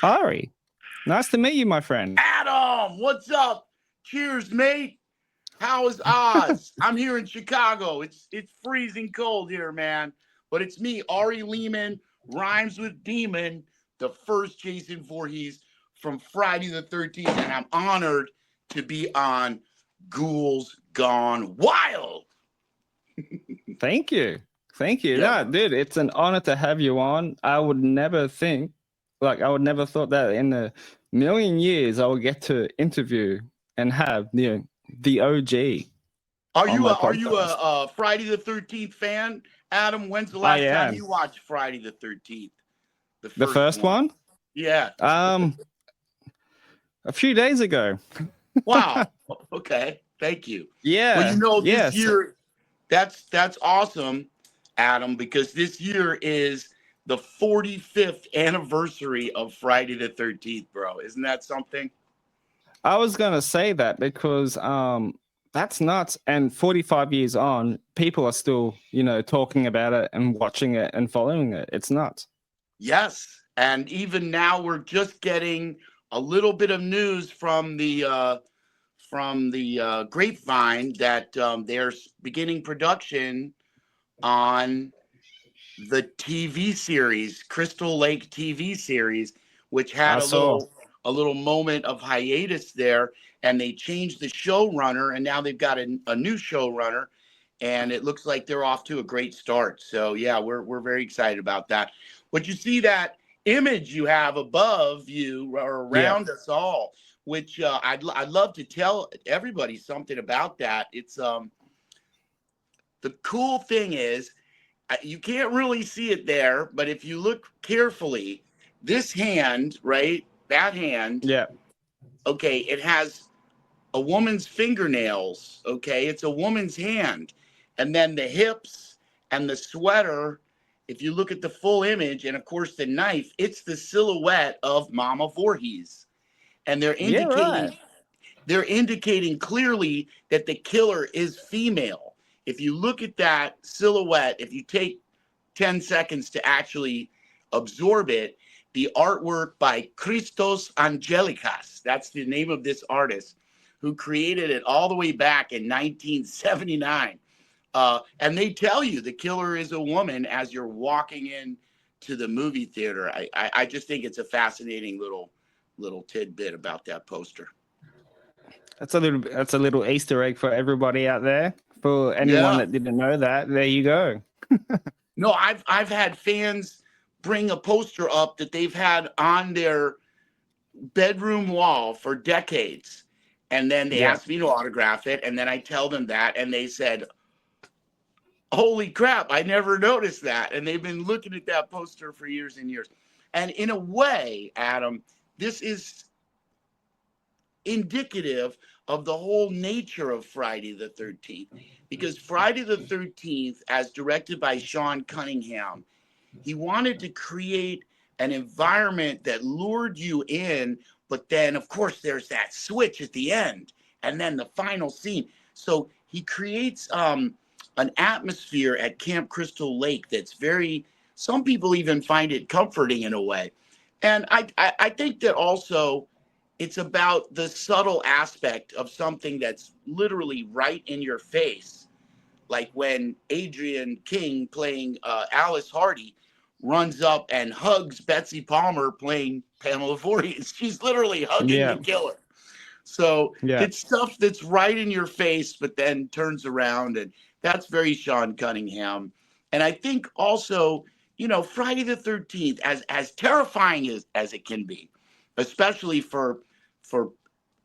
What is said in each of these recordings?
Ari, nice to meet you, my friend. Adam, what's up? Cheers, mate. How is Oz? I'm here in Chicago. It's freezing cold here, man. But it's me, Ari Lehman, rhymes with demon, the first Jason Voorhees from Friday the 13th, and I'm honored to be on Ghouls Gone Wild. Thank you. Thank you. Yeah. No, dude, it's an honor to have you on. I would never thought that in a million years I would get to interview and have the OG Are on you my a, are you podcast. a, Friday the 13th fan, Adam? When's the I last time am. you watched Friday the 13th? The first one? Yeah. A few days ago. Wow. Okay. Thank you. Yeah. Well, this Yes. year, that's awesome, Adam, because this year is the 45th anniversary of Friday the 13th, bro. Isn't that something? I was gonna say that because that's nuts. And 45 years on, people are still, talking about it and watching it and following it. It's nuts. Yes. And even now we're just getting a little bit of news from the grapevine that they're beginning production on the TV series, Crystal Lake TV series, which had I saw. a little moment of hiatus there, and they changed the showrunner, and now they've got a new showrunner, and it looks like they're off to a great start. So yeah, we're very excited about that. But you see that image you have above you or around us all, which I'd love to tell everybody something about that. It's the cool thing is you can't really see it there, but if you look carefully, this hand, right, that hand, Yeah. okay, it has a woman's fingernails, okay, it's a woman's hand, and then the hips and the sweater, if you look at the full image, and of course the knife, it's the silhouette of Mama Voorhees, and they're indicating clearly that the killer is female. If you look at that silhouette, if you take 10 seconds to actually absorb it, the artwork by Christos Angelicas, that's the name of this artist, who created it all the way back in 1979. And they tell you the killer is a woman as you're walking in to the movie theater. I just think it's a fascinating little tidbit about that poster. That's a little Easter egg for everybody out there. For anyone Yeah. that didn't know that, there you go. No, I've had fans bring a poster up that they've had on their bedroom wall for decades. And then they asked me to autograph it. And then I tell them that. And they said, holy crap, I never noticed that. And they've been looking at that poster for years and years. And in a way, Adam, this is indicative of the whole nature of Friday the 13th. Because Friday the 13th, as directed by Sean Cunningham, he wanted to create an environment that lured you in, but then, of course, there's that switch at the end, and then the final scene. So he creates an atmosphere at Camp Crystal Lake that's very, some people even find it comforting in a way. And I think that also it's about the subtle aspect of something that's literally right in your face. Like when Adrienne King playing Alice Hardy runs up and hugs Betsy Palmer playing Pamela Voorhees. She's literally hugging the killer. So it's stuff that's right in your face, but then turns around, and that's very Sean Cunningham. And I think also, Friday the 13th, as terrifying as it can be, especially for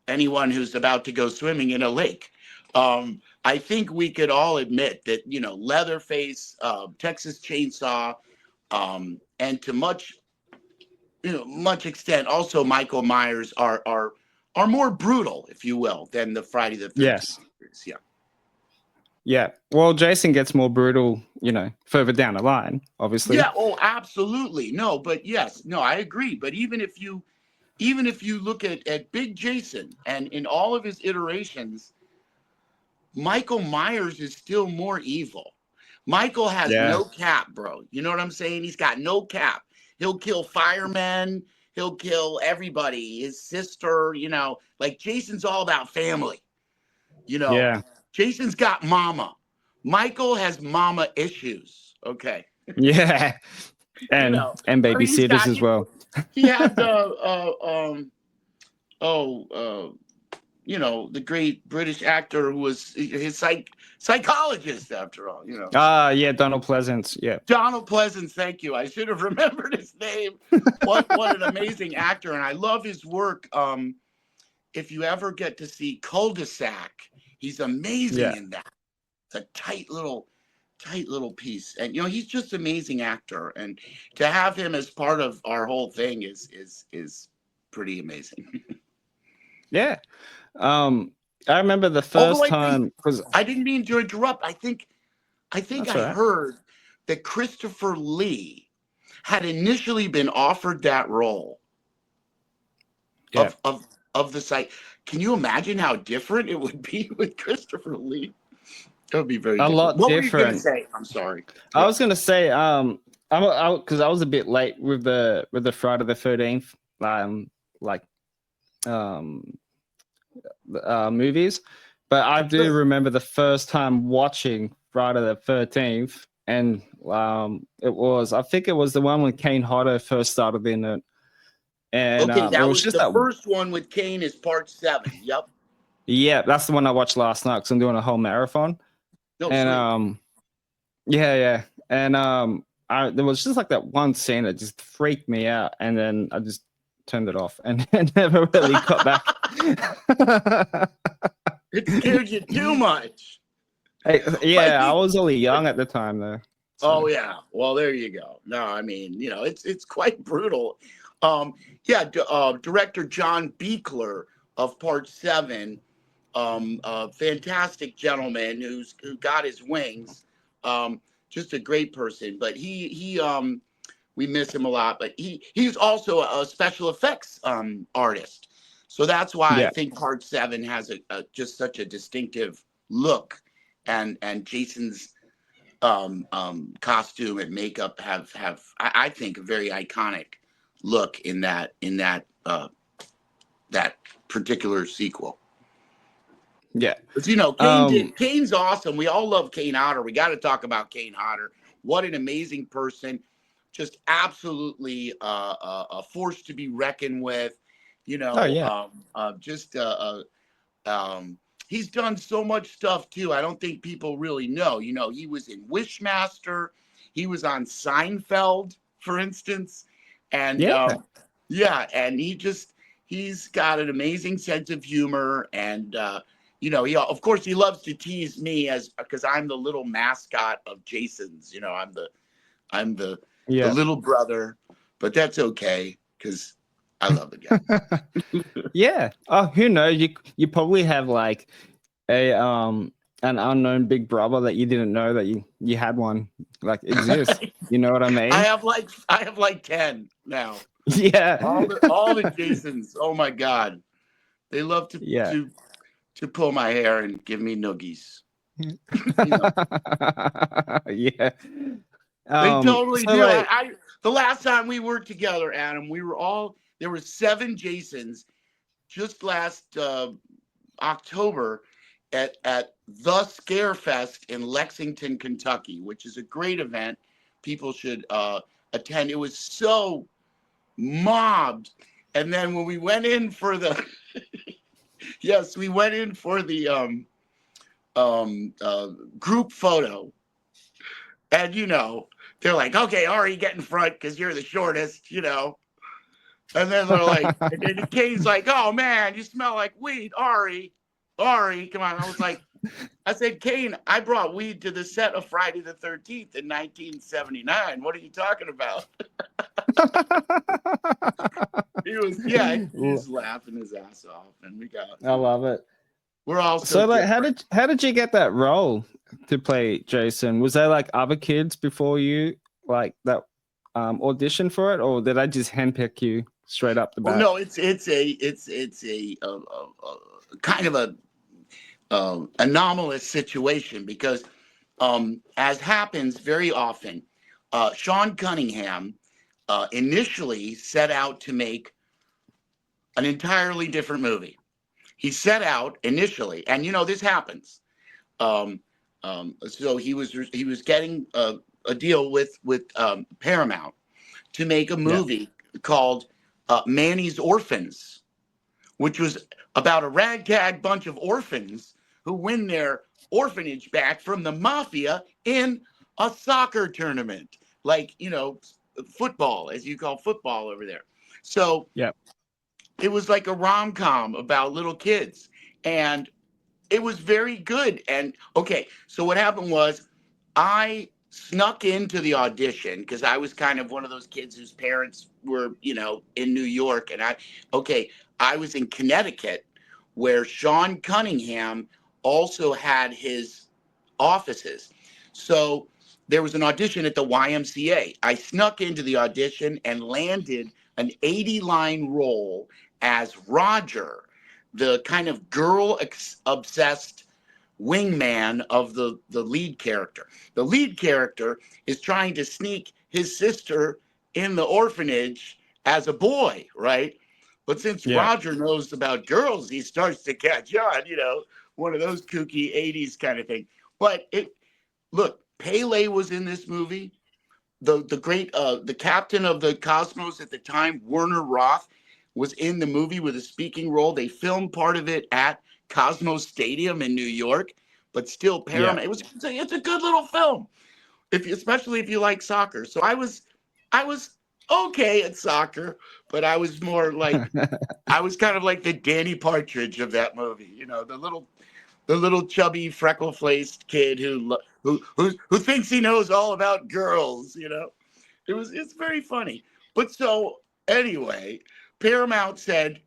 anyone who's about to go swimming in a lake. I think we could all admit that, Leatherface, Texas Chainsaw, and to much extent, also Michael Myers are more brutal, if you will, than the Friday the 13th. Yes. Yeah. Yeah. Well, Jason gets more brutal, further down the line, obviously. Yeah. Oh, absolutely. No, but yes, no, I agree. But even if you look at Big Jason and in all of his iterations, Michael Myers is still more evil. Michael has no cap, bro. You know what I'm saying? He's got no cap. He'll kill firemen. he'll kill everybody. His sister, like Jason's all about family. Yeah. Jason's got mama. Michael has mama issues. Okay. Yeah. And babysitters as well. He had the great British actor who was his psychologist after all, Yeah, Donald Pleasence. Yeah. Donald Pleasence, thank you. I should have remembered his name. What an amazing actor. And I love his work. If you ever get to see Cul-de-sac, he's amazing in that. It's a tight little piece. And he's just an amazing actor. And to have him as part of our whole thing is pretty amazing. Yeah. I remember the first time, because I didn't mean to interrupt. I think I heard that Christopher Lee had initially been offered that role of the site. Can you imagine how different it would be with Christopher Lee? That would be very different. Lot what different. Were you going to say? I'm sorry. I was going to say, because I was a bit late with the Friday the 13th, movies, but I do remember the first time watching Friday the 13th, and I think it was the one when Kane Hodder first started in it. And that was just the first one with Kane is part 7. Yep. Yeah, that's the one I watched last night because I'm doing a whole marathon. No, and yeah, and there was just like that one scene that just freaked me out, and then I just turned it off and never really got back. It scared you too much. I was only young at the time though. So. Oh yeah, well there you go. No, I mean it's quite brutal. Director John Buechler of Part 7, a fantastic gentleman who got his wings. Just a great person, but he we miss him a lot. But he's also a special effects artist, so that's why I think Part 7 has just such a distinctive look, and Jason's costume and makeup have I think a very iconic look in that particular sequel. Yeah, but Kane's awesome. We all love Kane Hodder. We got to talk about Kane Hodder. What an amazing person! Just absolutely a force to be reckoned with. He's done so much stuff too. I don't think people really know. He was in Wishmaster. He was on Seinfeld, for instance. And and he's got an amazing sense of humor, and he of course he loves to tease me because I'm the little mascot of Jason's. I'm the little brother, but that's okay because I love the guy. Yeah. Oh, who knows? You probably have like an unknown big brother that you didn't know that you had one like exist. You know what I mean? I have like 10 now. Yeah. All the Jasons. Oh my God, they love to pull my hair and give me noogies. Yeah. They totally do. The last time we worked together, Adam, there were 7 Jasons just last October at the Scarefest in Lexington, Kentucky, which is a great event. People should attend. It was so mobbed. And then when we went in for the group photo, and they're like, okay, Ari, get in front because you're the shortest, And then they're like, and then Kane's like, oh man, you smell like weed, Ari, come on. I said, Kane, I brought weed to the set of Friday the 13th in 1979. What are you talking about? He was laughing his ass off, and I love it. We're all so how did you get that role to play Jason? Was there like other kids before you like that audition for it, or did I just handpick you straight up the bat? Well, no, it's a kind of a anomalous situation because as happens very often, Sean Cunningham initially set out to make an entirely different movie. He set out initially, and this happens. So he was getting a deal with Paramount to make a movie called Manny's Orphans, which was about a ragtag bunch of orphans who win their orphanage back from the mafia in a soccer tournament, like football, as you call football over there. So it was like a rom-com about little kids, and it was very good. And okay, so what happened was I snuck into the audition because I was kind of one of those kids whose parents were, in New York. And I was in Connecticut, where Sean Cunningham also had his offices. So there was an audition at the YMCA. I snuck into the audition and landed an 80-line role as Roger, the kind of girl-obsessed wingman of the lead character. The lead character is trying to sneak his sister in the orphanage as a boy, right? But since Roger knows about girls, he starts to catch on, one of those kooky 80s kind of thing. But look, Pele was in this movie. The great the captain of the Cosmos at the time, Werner Roth, was in the movie with a speaking role. They filmed part of it at Cosmos Stadium in New York, but still Paramount. It's a good little film, especially if you like soccer. So I was okay at soccer, but I was more like I was kind of like the Danny Partridge of that movie. The little chubby freckle-faced kid who thinks he knows all about girls. It's very funny. But so anyway, Paramount said,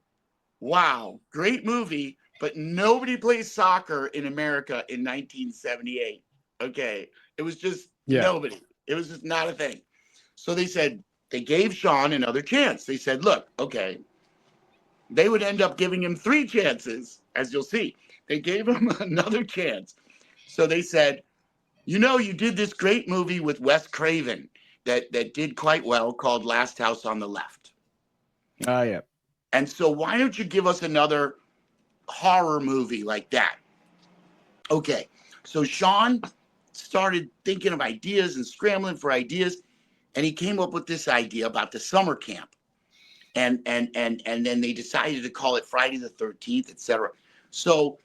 wow, great movie, but nobody plays soccer in America in 1978. Okay. It was just nobody. It was just not a thing. So they gave Sean another chance. They said, look, okay. They would end up giving him 3 chances, as you'll see. They gave him another chance. So they said, you did this great movie with Wes Craven that did quite well called Last House on the Left. Oh, yeah. And so why don't you give us another horror movie like that? Okay. So Sean started thinking of ideas and scrambling for ideas, and he came up with this idea about the summer camp. And then they decided to call it Friday the 13th, etc. So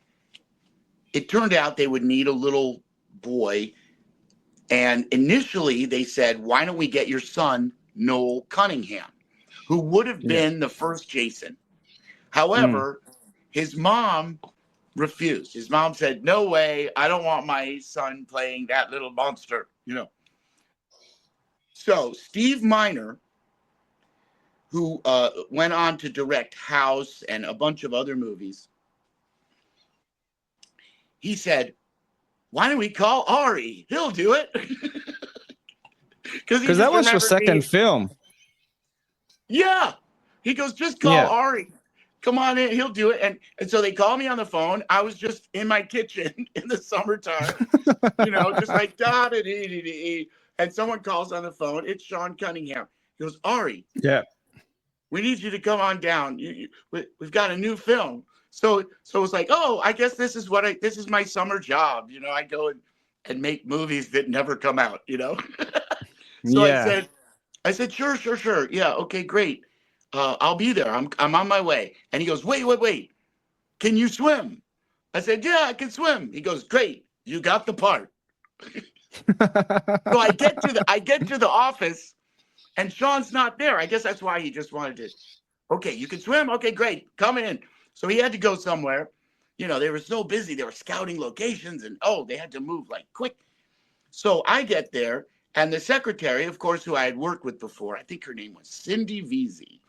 it turned out they would need a little boy. And initially they said, why don't we get your son, Noel Cunningham, who would have been the first Jason. However, his mom refused. His mom said, no way, I don't want my son playing that little monster, So Steve Miner, who went on to direct House and a bunch of other movies, he said, why don't we call Ari? He'll do it. Because that was your second film. Yeah. He goes, just call Ari. Come on in. He'll do it. And so they called me on the phone. I was just in my kitchen in the summertime, just like da-da-dee-dee-dee. And someone calls on the phone. It's Sean Cunningham. He goes, Ari. Yeah. We need you to come on down. We've got a new film. So it's like, oh, I guess this is my summer job. I go and make movies that never come out, So I said, sure. Yeah. Okay, great. I'll be there. I'm on my way. And he goes, wait. Can you swim? I said, yeah, I can swim. He goes, great. You got the part. So I get to the office and Sean's not there. I guess that's why he just wanted to, okay, you can swim? Okay, great. Come in. So he had to go somewhere. They were so busy. They were scouting locations and, they had to move like quick. So I get there and the secretary, of course, who I had worked with before, I think her name was Cindy Veazey.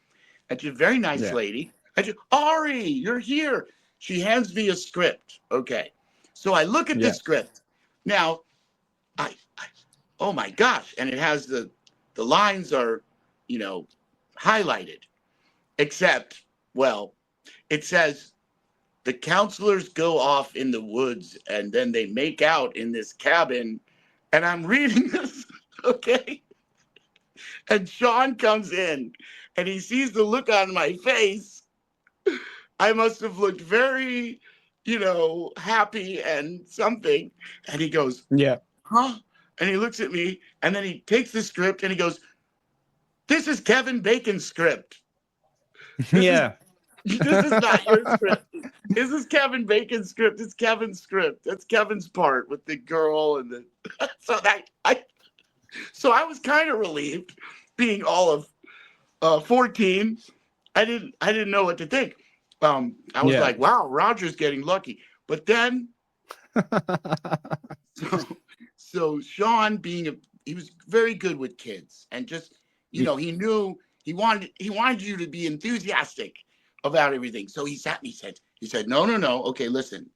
And she's a very nice lady. I said, Ari, you're here. She hands me a script. Okay. So I look at the script. Now, I oh my gosh. And it has the lines are, highlighted. Except, well, it says the counselors go off in the woods and then they make out in this cabin. And I'm reading this, okay? And Sean comes in and he sees the look on my face. I must have looked very, happy and something. And he goes, Yeah. huh? And he looks at me and then he takes the script and he goes, this is Kevin Bacon's script. Yeah. This is not your script. This is Kevin Bacon's script. It's Kevin's script. That's Kevin's part with the girl and the so I was kind of relieved being all of 14. I didn't know what to think. I was like, wow, Roger's getting lucky. But then so Sean he was very good with kids and just he knew he wanted you to be enthusiastic about everything. So he sat and he said, no, okay, listen.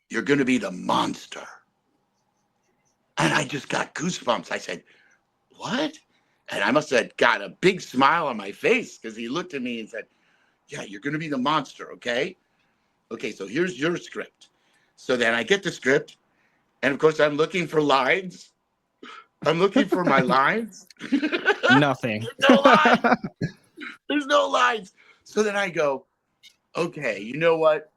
You're gonna be the monster. And I just got goosebumps. I said, what? And I must have got a big smile on my face because he looked at me and said, yeah, you're gonna be the monster, okay? Okay, so here's your script. So then I get the script, and of course I'm looking for lines. I'm looking for my lines. Nothing. No lines. There's no lines. So then I go, okay, you know what?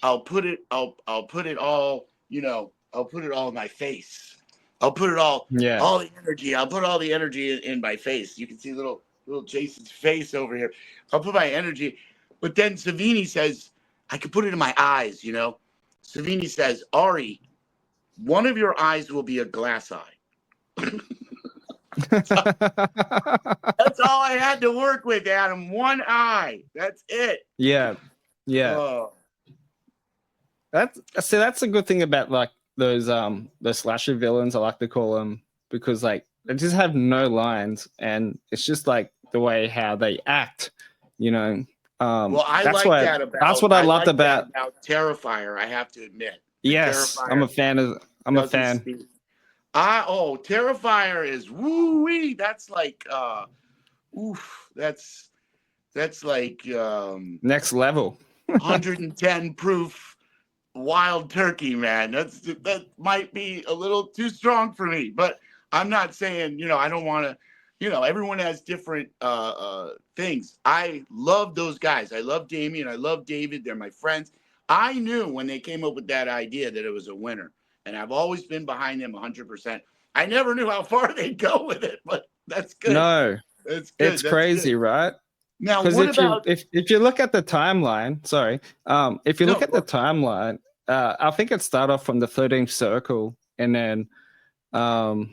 I'll put it all, I'll put it all in my face. I'll put it all the energy. I'll put all the energy in my face. You can see little Jason's face over here. I'll put my energy. But then Savini says, I can put it in my eyes, Savini says, Ari, one of your eyes will be a glass eye. That's all I had to work with, Adam. One eye. That's it. Yeah. That's a good thing about like those the slasher villains, I like to call them, because like they just have no lines and it's just like the way how they act, Well, that's what I loved about Terrifier, I have to admit. Yes, I'm a fan. Terrifier is woo-wee. That's like that's like next level. 110 proof wild turkey, man. That might be a little too strong for me, but I'm not saying, I don't want to, everyone has different things. I love those guys. I love Damien. I love David. They're my friends. I knew when they came up with that idea that it was a winner, and I've always been behind them 100%. I never knew how far they'd go with it, but that's good. No, that's good. It's crazy, right? Now, what if you look at the timeline, the timeline, I think it started off from the 13th Circle, and then I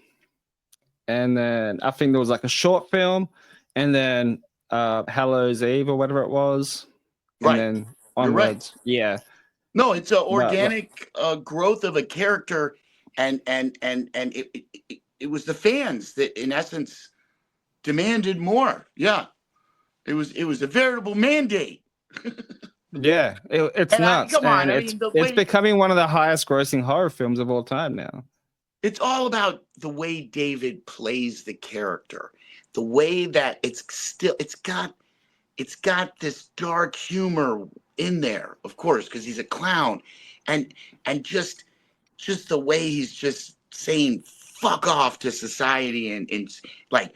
think there was like a short film, and then Hallows Eve or whatever it was, and then onwards. Right. Yeah. No, it's an organic growth of a character, and it was the fans that, in essence, demanded more. Yeah. It was a veritable mandate. Yeah, it's nuts. It's becoming one of the highest grossing horror films of all time now. It's all about the way David plays the character, the way that it's got this dark humor in there, of course, because he's a clown, and just the way he's just saying fuck off to society, and like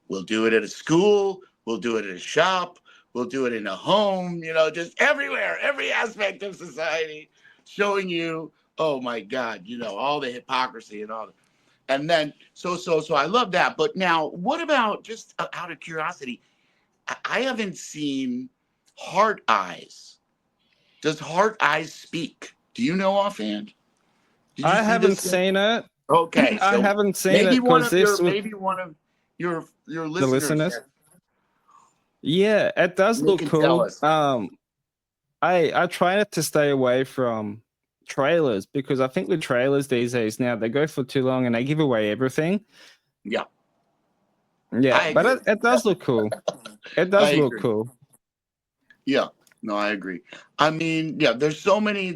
we'll do it at a school. We'll do it at a shop. We'll do it in a home, just everywhere, every aspect of society, showing you, oh my God, all the hypocrisy and all that. And then, so I love that. But now, what about, just out of curiosity, I haven't seen Heart Eyes. Does Heart Eyes speak? Do you know offhand? I haven't seen it. Okay. I haven't seen it because maybe one of your listeners. Yeah, it does look cool. I try not to stay away from trailers because I think with trailers these days now they go for too long and they give away everything. Yeah, but it does look cool. It does look cool. Yeah, no, I agree. I mean, yeah, there's so many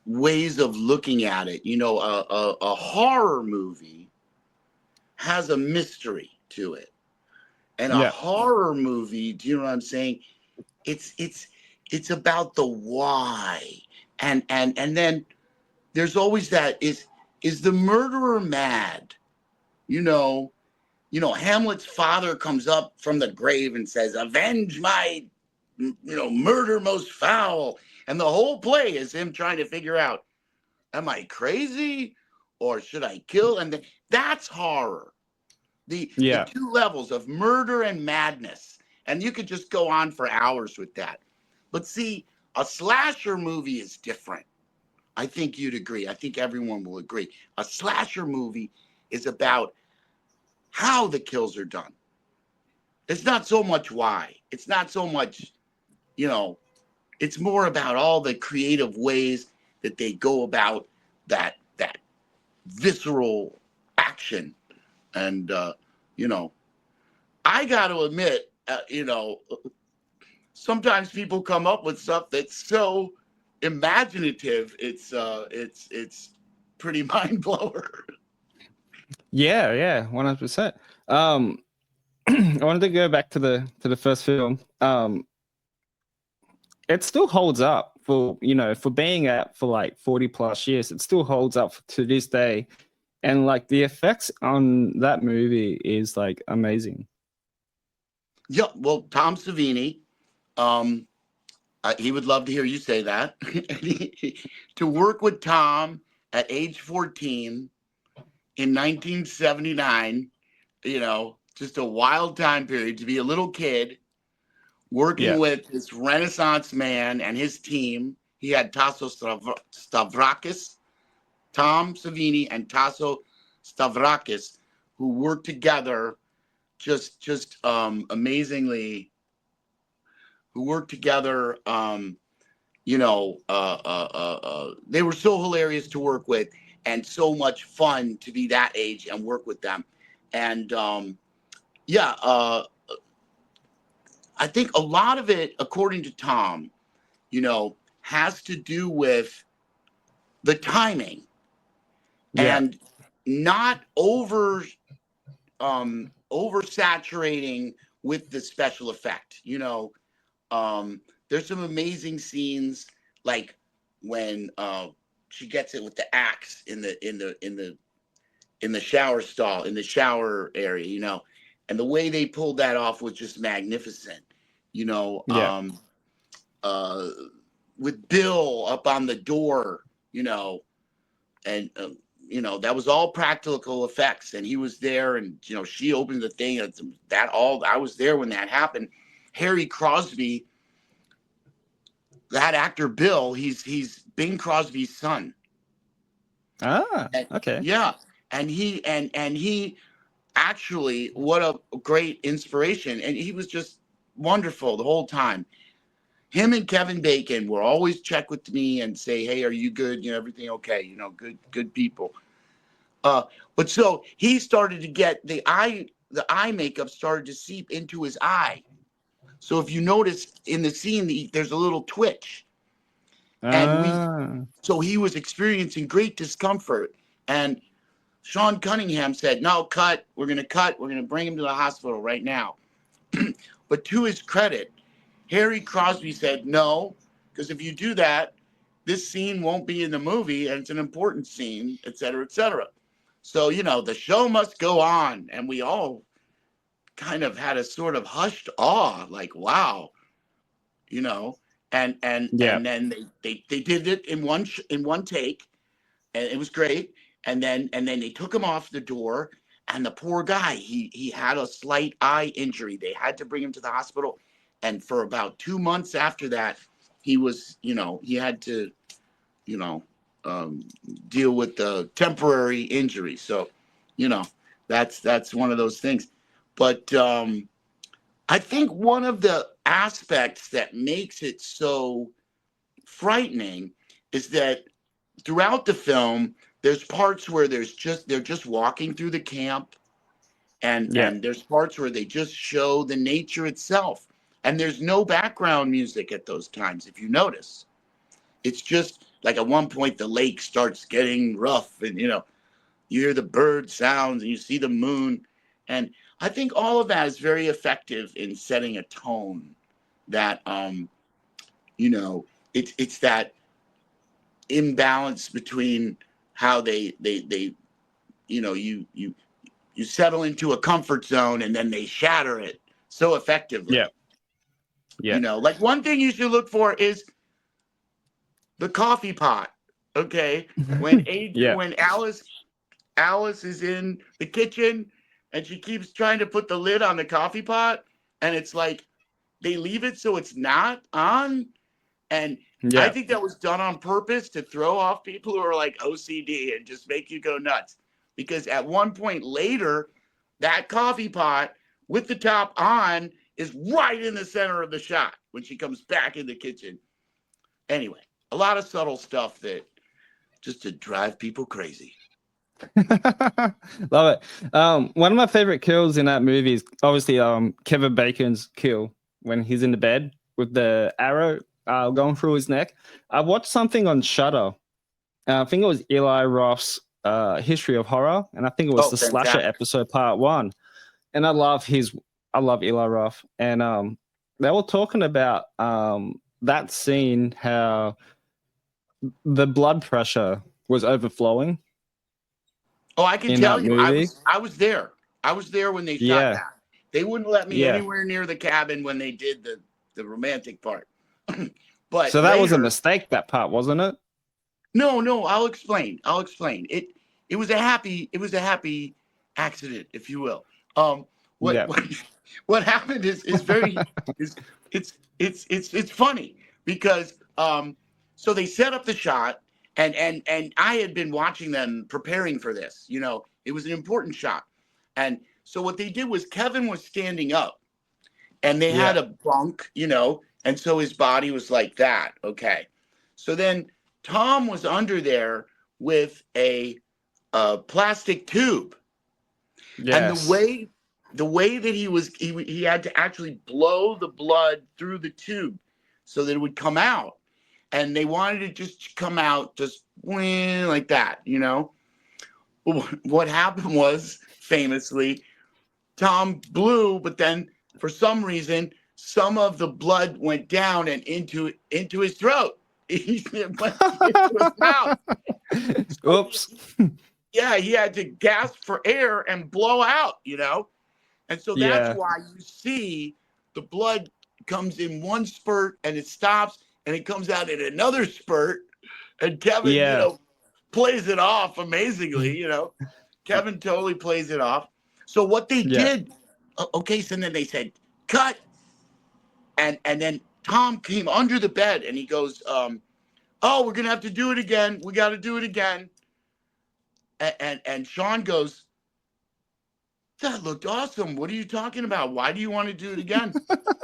ways of looking at it. A horror movie has a mystery to it, and a horror movie, do you know what I'm saying, it's about the why, and then there's always that, is the murderer mad? You know, Hamlet's father comes up from the grave and says, avenge my, murder most foul. And the whole play is him trying to figure out, am I crazy or should I kill? And that's horror. The two levels of murder and madness. And you could just go on for hours with that. But see, a slasher movie is different. I think you'd agree. I think everyone will agree. A slasher movie is about how the kills are done. It's not so much why. It's not so much, it's more about all the creative ways that they go about that visceral action. And, I got to admit, sometimes people come up with stuff that's so imaginative. It's pretty mind blower. Yeah, 100%. I wanted to go back to the first film. It still holds up for being out for like 40 plus years. It still holds up to this day, and like the effects on that movie is like amazing. Yeah, well, Tom Savini, he would love to hear you say that. To work with Tom at age 14 in 1979, just a wild time period to be a little kid working with this Renaissance man and his team. He had Tasso Stavrakis, Tom Savini, and Tasso Stavrakis, who worked together just amazingly. Who worked together. They were so hilarious to work with and so much fun to be that age and work with them. And I think a lot of it, according to Tom, has to do with the timing and not oversaturating with the special effect. There's some amazing scenes, like when she gets it with the axe in the shower stall, in the shower area, and the way they pulled that off was just magnificent. With Bill up on the door, and that was all practical effects, and he was there, and she opened the thing. I was there when that happened. Harry Crosby, that actor Bill, he's Bing Crosby's son. Okay. Yeah, and he actually, what a great inspiration, and he was just wonderful the whole time. Him and Kevin Bacon will always check with me and say, "Hey, are you good? Everything okay? Good people." But so he started to get the eye makeup started to seep into his eye. So if you notice in the scene, there's a little twitch, and so he was experiencing great discomfort. And Sean Cunningham said, "No, cut. We're going to bring him to the hospital right now." But to his credit, Harry Crosby said, "No, because if you do that, this scene won't be in the movie, and it's an important scene, et cetera, et cetera." So, the show must go on. And we all kind of had a sort of hushed awe, like, wow, and then they did it in one take, and it was great. And then they took him off the door, and the poor guy, he had a slight eye injury. They had to bring him to the hospital. And for about 2 months after that, he was, he had to, deal with the temporary injury. So, that's one of those things. But I think one of the aspects that makes it so frightening is that throughout the film, there's parts where they're just walking through the camp, and there's parts where they just show the nature itself, and there's no background music at those times. If you notice, it's just like at one point the lake starts getting rough, and you hear the bird sounds and you see the moon, and I think all of that is very effective in setting a tone that it's that imbalance between how they you know, you settle into a comfort zone and then they shatter it so effectively. Yeah. Yeah. You know, like one thing you should look for is the coffee pot. Okay. When when Alice is in the kitchen and she keeps trying to put the lid on the coffee pot, and it's like they leave it so it's not on. And I think that was done on purpose to throw off people who are like OCD and just make you go nuts. Because at one point later, that coffee pot with the top on is right in the center of the shot when she comes back in the kitchen. Anyway, a lot of subtle stuff that just to drive people crazy. Love it. One of my favorite kills in that movie is obviously Kevin Bacon's kill when he's in the bed with the arrow going through his neck. I watched something on Shudder. I think it was Eli Roth's History of Horror, and I think it was the fantastic. Slasher episode part 1. And I love Eli Roth, and they were talking about that scene, how the blood pressure was overflowing. Oh, I can tell you, I was there. I was there when they shot that. They wouldn't let me anywhere near the cabin when they did the romantic part. But so that was a mistake, that part, wasn't it? No, I'll explain. It was a happy accident, if you will. What happened is very it's funny because so they set up the shot. And I had been watching them preparing for this. You know, it was an important shot. And so what they did was Kevin was standing up and they had a bunk, you know, and so his body was like that. Okay. So then Tom was under there with a plastic tube. Yes. And the way that he had to actually blow the blood through the tube so that it would come out. And they wanted it just to come out just like that, you know? What happened was, famously, Tom blew, but then for some reason, some of the blood went down and into his throat. It went into his mouth. Oops. Yeah, he had to gasp for air and blow out, you know? And so that's why you see the blood comes in one spurt and it stops. And it comes out in another spurt, and Kevin, you know, plays it off amazingly. You know, Kevin totally plays it off. So what they did, okay, so then they said cut, and then Tom came under the bed and he goes, "Oh, we're gonna have to do it again. We got to do it again." And Sean goes, "That looked awesome. What are you talking about? Why do you want to do it again?"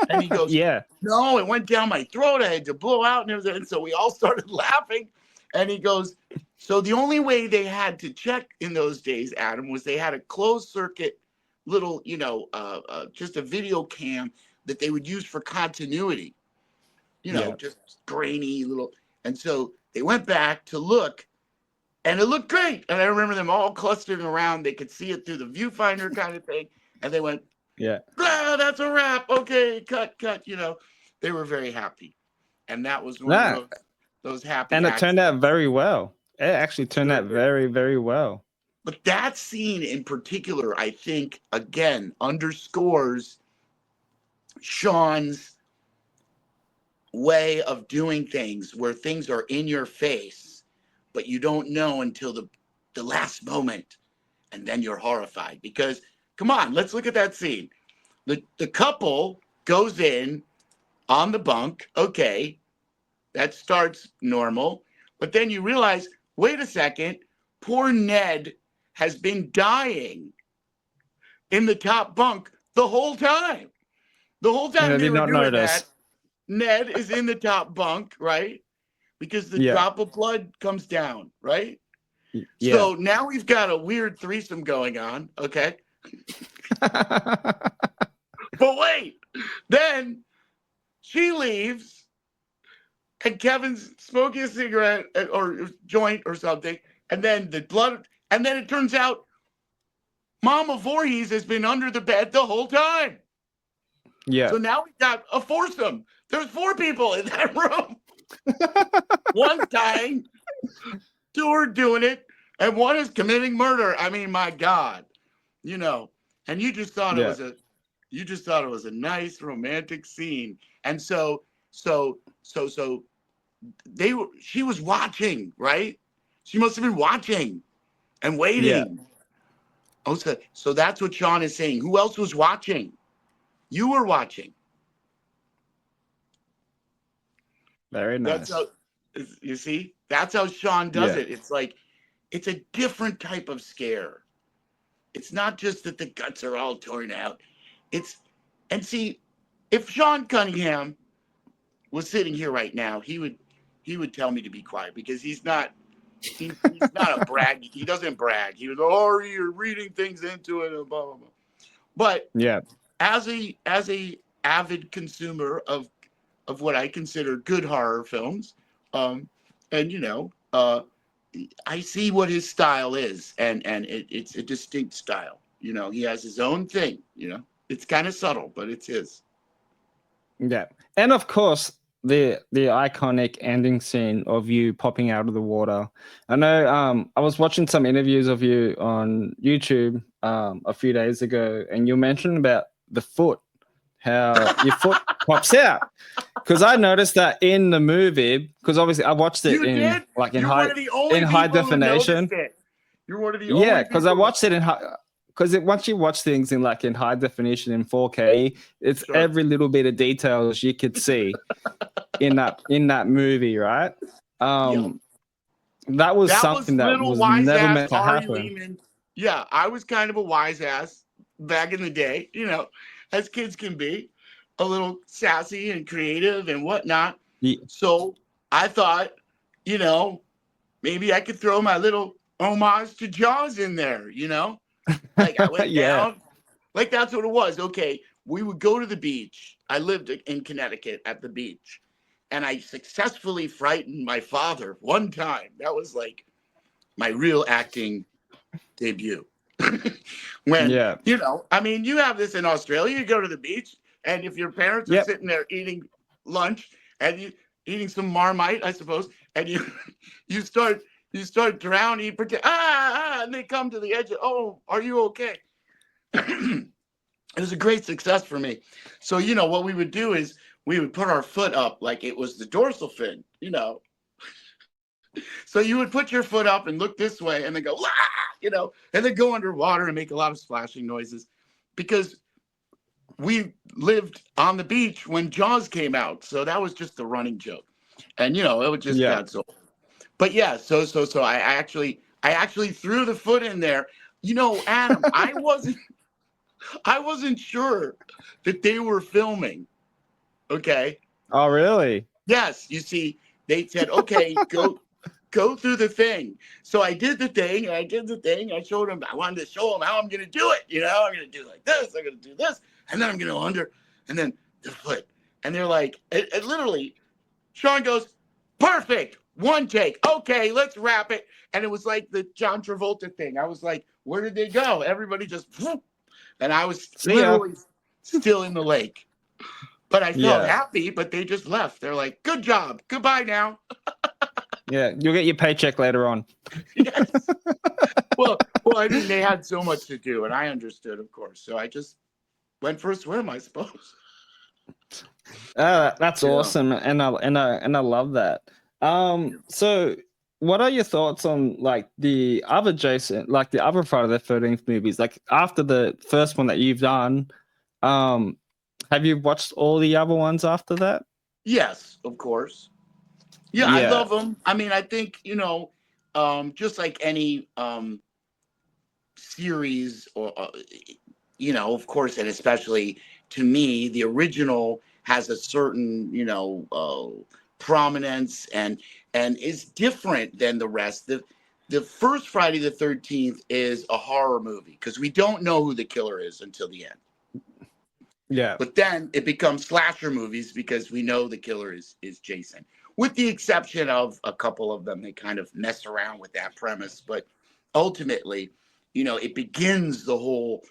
And he goes, "No, it went down my throat. I had to blow out and everything." And so we all started laughing. And he goes, "So the only way they had to check in those days, Adam, was they had a closed circuit little, you know, just a video cam that they would use for continuity, you know, just grainy little." And so they went back to look. And it looked great. And I remember them all clustering around. They could see it through the viewfinder kind of thing. And they went, that's a wrap. Okay, cut. You know, they were very happy. And that was one of those happy And it turned out very well. It actually turned out very, very well. But that scene in particular, I think, again, underscores Sean's way of doing things where things are in your face, but you don't know until the last moment, and then you're horrified. Because, come on, let's look at that scene. The couple goes in on the bunk. Okay, that starts normal. But then you realize, wait a second, poor Ned has been dying in the top bunk the whole time. The whole time they were doing that, Ned is in the top bunk, right? Because the drop of blood comes down, right? Yeah. So now we've got a weird threesome going on, okay? But wait, then she leaves, and Kevin's smoking a cigarette or joint or something, and then the blood, and then it turns out Mama Voorhees has been under the bed the whole time. Yeah. So now we've got a foursome. There's 4 people in that room. One's dying, Two are doing it, and one is committing murder. I mean, my God, and you just thought it was a nice romantic scene. And she was watching, right? She must have been watching and waiting. Yeah. Oh, so that's what Sean is saying. Who else was watching? You were watching. Very nice. You see, that's how Sean does it. It's like, it's a different type of scare. It's not just that the guts are all torn out. And see, if Sean Cunningham was sitting here right now, he would tell me to be quiet, because he's not a brag. He doesn't brag. He was, oh, you're reading things into it, and blah blah blah. But as a avid consumer of what I consider good horror films, I see what his style is, and it's a distinct style. He has his own thing. It's kind of subtle, but it's his. Yeah, and of course the iconic ending scene of you popping out of the water. I know. I was watching some interviews of you on YouTube a few days ago, and you mentioned about the foot, how your foot pops out. Because I noticed that in the movie, because obviously I watched it in high definition. You're one of the only. Yeah, because I watched it in high. Because once you watch things in high definition in 4K, it's every little bit of details you could see in that movie, right? That was something that was never meant to happen. Lehman. Yeah, I was kind of a wise ass back in the day, as kids can be, a little sassy and creative and whatnot. Yeah. So I thought, maybe I could throw my little homage to Jaws in there, Like I went down, like that's what it was. Okay, we would go to the beach. I lived in Connecticut at the beach, and I successfully frightened my father one time. That was like my real acting debut. When, you have this in Australia. You go to the beach, and if your parents are sitting there eating lunch and you eating some Marmite, I suppose, and you start drowning, you pretend, and they come to the edge. Oh, are you okay? It was a great success for me. So, what we would do is we would put our foot up like it was the dorsal fin, So you would put your foot up and look this way and then go, and then go underwater and make a lot of splashing noises, because we lived on the beach when Jaws came out. So that was just a running joke. And, it would just got so. But so I actually threw the foot in there. Adam, I wasn't sure that they were filming. Okay. Oh, really? Yes. You see, they said, okay, go through the thing. So I did the thing. I showed them. I wanted to show them how I'm going to do it. I'm going to do like this. I'm going to do this, and then I'm going to under, and then the foot. And they're like, it literally. Sean goes, perfect. One take. Okay, let's wrap it. And it was like the John Travolta thing. I was like, where did they go? Everybody just, and I was literally still in the lake. But I felt happy, but they just left. They're like, good job. Goodbye now. Yeah, you'll get your paycheck later on. Yes. Well, I mean, they had so much to do, and I understood, of course. So I just went for a swim, I suppose. That's awesome, and I love that. So what are your thoughts on the other Jason, the other Friday the 13th movies? After the first one that you've done, have you watched all the other ones after that? Yes, of course. Yeah, I love them. I mean, I think, just like any series or, of course, and especially to me, the original has a certain, prominence and is different than the rest. The first Friday the 13th is a horror movie because we don't know who the killer is until the end. Yeah. But then it becomes slasher movies because we know the killer is Jason. With the exception of a couple of them, they kind of mess around with that premise. But ultimately, it begins the whole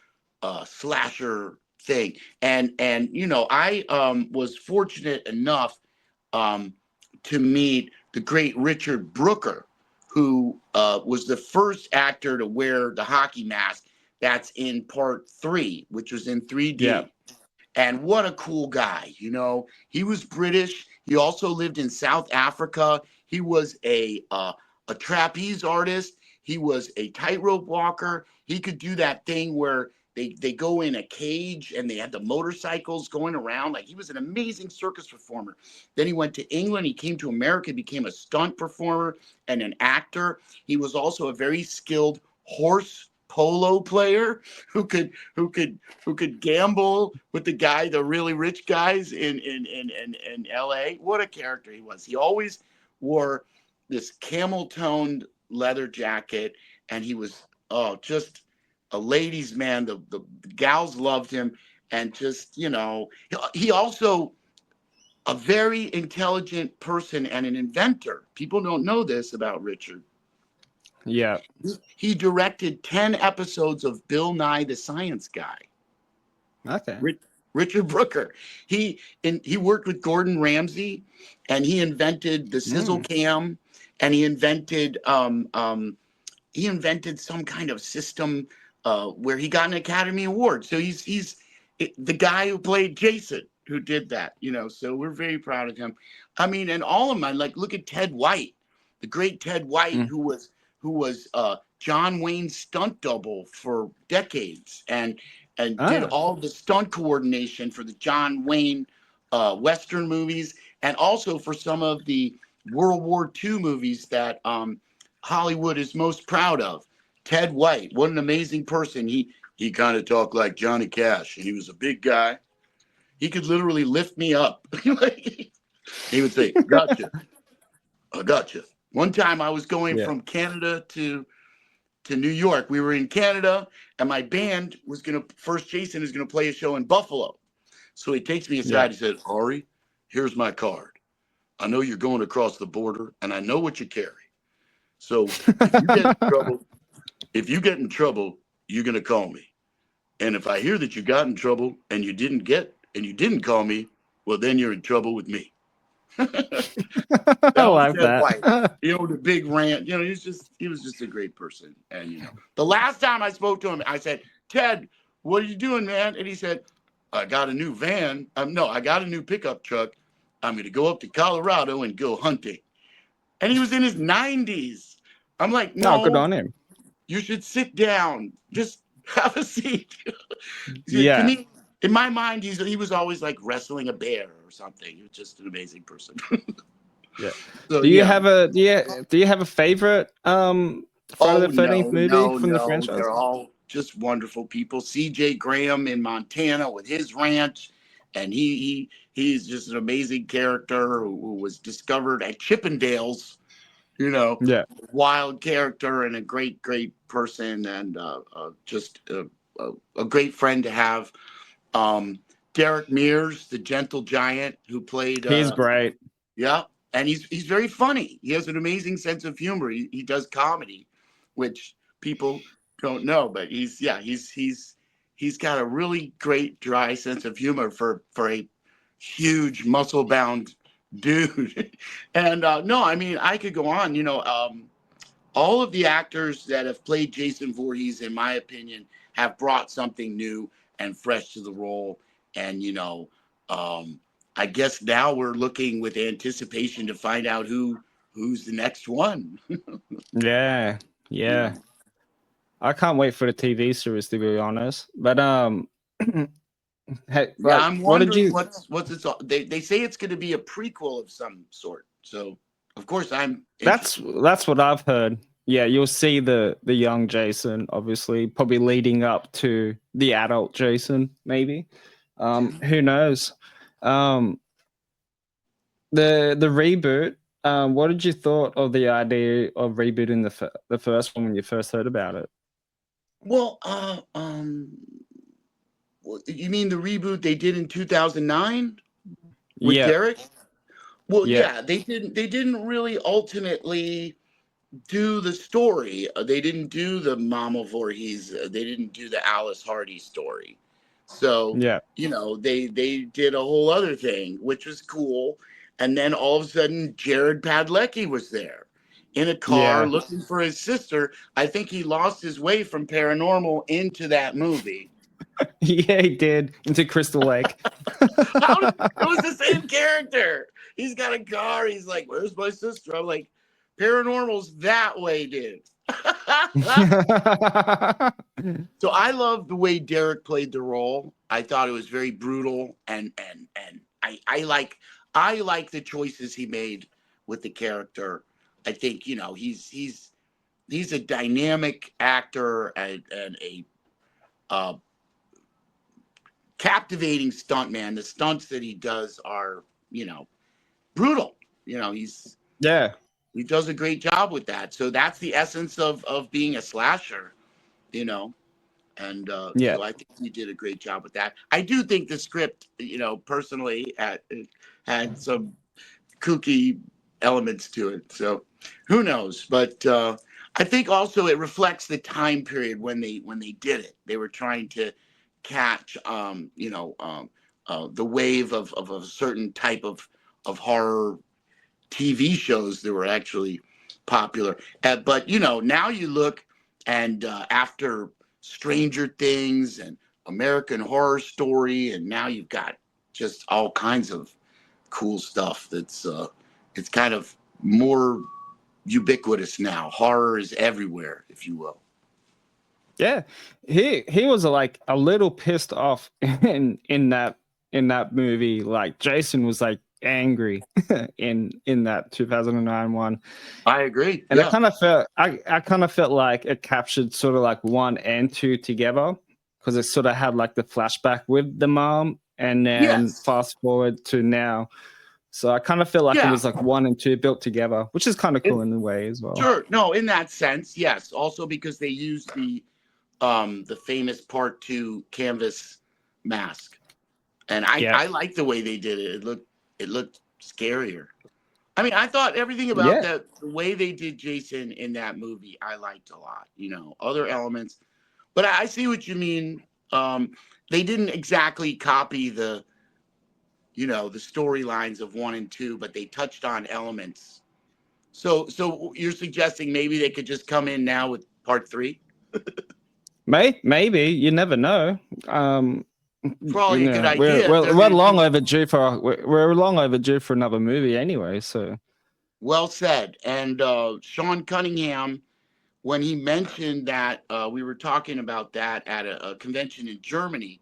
slasher thing. And I was fortunate enough to meet the great Richard Brooker, who was the first actor to wear the hockey mask. That's in part 3, which was in 3D. Yeah. And what a cool guy, you know. He was British. He also lived in South Africa. He was a trapeze artist. He was a tightrope walker. He could do that thing where they go in a cage and they had the motorcycles going around. Like, he was an amazing circus performer. Then he went to England. He came to America, became a stunt performer and an actor. He was also a very skilled horse polo player who could gamble with the really rich guys in LA. What a character he was. He always wore this camel toned leather jacket, and he was just a ladies' man. The gals loved him, and just, you know, he also a very intelligent person and an inventor. People don't know this about Richard. Yeah. He directed 10 episodes of Bill Nye the Science Guy. Okay. Richard Brooker. He worked with Gordon Ramsay, and he invented the sizzle cam, and he invented some kind of system where he got an Academy Award. So he's the guy who played Jason, who did that, you know. So we're very proud of him. I mean, and all of mine, like, look at Ted White, the great Ted White, who was John Wayne's stunt double for decades, and did all the stunt coordination for the John Wayne Western movies, and also for some of the World War II movies that Hollywood is most proud of. Ted White, what an amazing person. He kind of talked like Johnny Cash, and he was a big guy. He could literally lift me up. He would say, "Gotcha, I gotcha." One time I was going from Canada to New York. We were in Canada, and my band was Frist Jason is gonna play a show in Buffalo. So he takes me aside. He said, "Ari, here's my card. I know you're going across the border, and I know what you carry. So if you get in trouble, you're gonna call me. And if I hear that you got in trouble and you didn't call me, well, then you're in trouble with me." I like that. You know, the big rant. You know, he was just a great person. And, you know, the last time I spoke to him, I said, "Ted, what are you doing, man?" And he said, "I got a new van. No, I got a new pickup truck. I'm going to go up to Colorado and go hunting." And he was in his 90s. I'm like, "No, good on him. You should sit down. Just have a seat." Yeah. In my mind, he was always like wrestling a bear or something. He was just an amazing person. Yeah. So, do you have a favorite Friday the 13th movie from the franchise? They're all just wonderful people. C.J. Graham in Montana with his ranch, and he's just an amazing character who was discovered at Chippendales. You know, wild character and a great person, and just a great friend to have. Derek Mears, the gentle giant who played. He's great. Yeah, and he's very funny. He has an amazing sense of humor. He does comedy, which people don't know, but he's got a really great dry sense of humor for a huge muscle bound dude. And no, I mean, I could go on. You know, all of the actors that have played Jason Voorhees, in my opinion, have brought something new and fresh to the role. And, you know, I guess now we're looking with anticipation to find out who's the next one. Yeah. I can't wait for the TV series, to be honest. But hey, I'm wondering what's it's. They say it's going to be a prequel of some sort. So of course I'm interested. That's what I've heard. Yeah, you'll see the young Jason, obviously, probably leading up to the adult Jason, maybe. Who knows? The reboot. What did you thought of the idea of rebooting the first one when you first heard about it? Well, you mean the reboot they did in 2009 with Derek? Well, they didn't really ultimately do the story. They didn't do the Mama Voorhees. They didn't do the Alice Hardy story. So, you know, they did a whole other thing, which was cool. And then all of a sudden, Jared Padalecki was there. in a car Yeah. looking for his sister. I think he lost his way from paranormal into that movie. Yeah, he did. Into Crystal Lake. It was the same character. He's got a car. He's like, "Where's my sister?" I'm like, "Paranormal's that way, dude." So I love the way Derek played the role. I thought it was very brutal, and I like the choices he made with the character. I think he's a dynamic actor and a uh, captivating stuntman. The stunts that he does are brutal. Yeah. He does a great job with that. So that's the essence of being a slasher, you know. And Yeah. so I think he did a great job with that. I do think the script, personally, had some kooky elements to it. So who knows? But I think also it reflects the time period when they did it. They were trying to catch, the wave of a certain type of horror TV shows that were actually popular. But now you look and after Stranger Things and American Horror Story, and now you've got just all kinds of cool stuff that's it's kind of more ubiquitous now. Horror is everywhere, if you will. Yeah. He was like a little pissed off in that movie. Like Jason was like angry in that 2009 one. I agree. And Yeah. I kind of felt like it captured sort of like 1 and 2 together, because it sort of had like the flashback with the mom and then Yes. fast forward to now. So I kind of feel like it was like 1 and 2 built together, which is kind of cool in a way as well. Sure. No, in that sense, yes. Also because they used the famous Part 2 canvas mask. And I like the way they did it. It looked scarier. I mean, I thought everything about that, the way they did Jason in that movie, I liked a lot. Other elements, but I see what you mean. They didn't exactly copy the storylines of 1 and 2, but they touched on elements. So you're suggesting maybe they could just come in now with Part 3? Maybe, you never know. Probably a good idea. We're long overdue for another movie anyway. So well said. And Sean Cunningham, when he mentioned that, we were talking about that at a convention in Germany,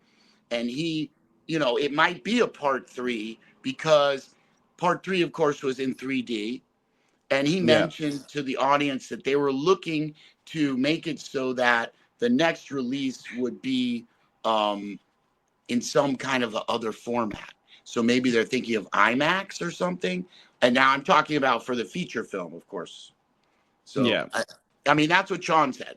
and he, it might be a Part 3 because Part 3, of course, was in 3D. And he mentioned to the audience that they were looking to make it so that the next release would be in some kind of other format. So maybe they're thinking of IMAX or something. And now I'm talking about for the feature film, of course. So, I mean, that's what Sean said.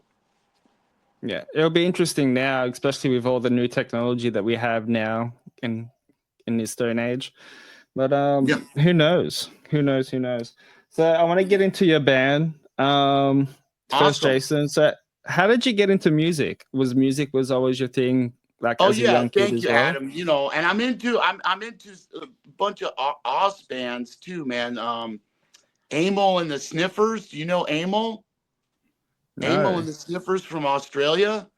Yeah, it'll be interesting now, especially with all the new technology that we have now in this day and age. But who knows? Who knows? So I want to get into your band, Frist Jason. So how did you get into music? Was music always your thing? Like as a young kid thank as you, well? Adam. And I'm into a bunch of Oz bands too, man. Amel and the Sniffers. Do you know Amel? No. Amel and the Sniffers from Australia.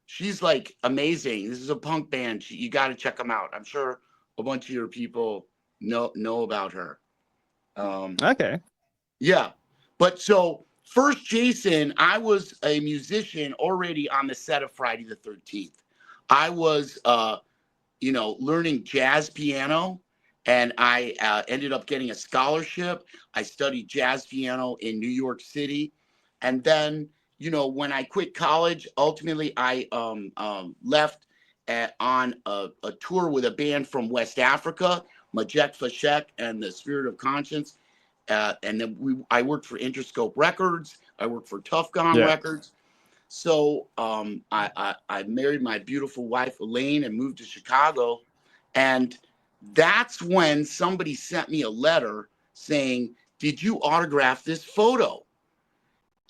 She's like amazing. This is a punk band. You got to check them out. I'm sure a bunch of your people know about her. Okay. Yeah, but so Frist Jason, I was a musician already on the set of Friday the 13th. I was, learning jazz piano, and I ended up getting a scholarship. I studied jazz piano in New York City, and then when I quit college, ultimately I left on a tour with a band from West Africa, Majek Fashek and the Spirit of Conscience. And then I worked for Interscope Records. I worked for Tough Gone Records. So I married my beautiful wife, Elaine, and moved to Chicago. And that's when somebody sent me a letter saying, "Did you autograph this photo?"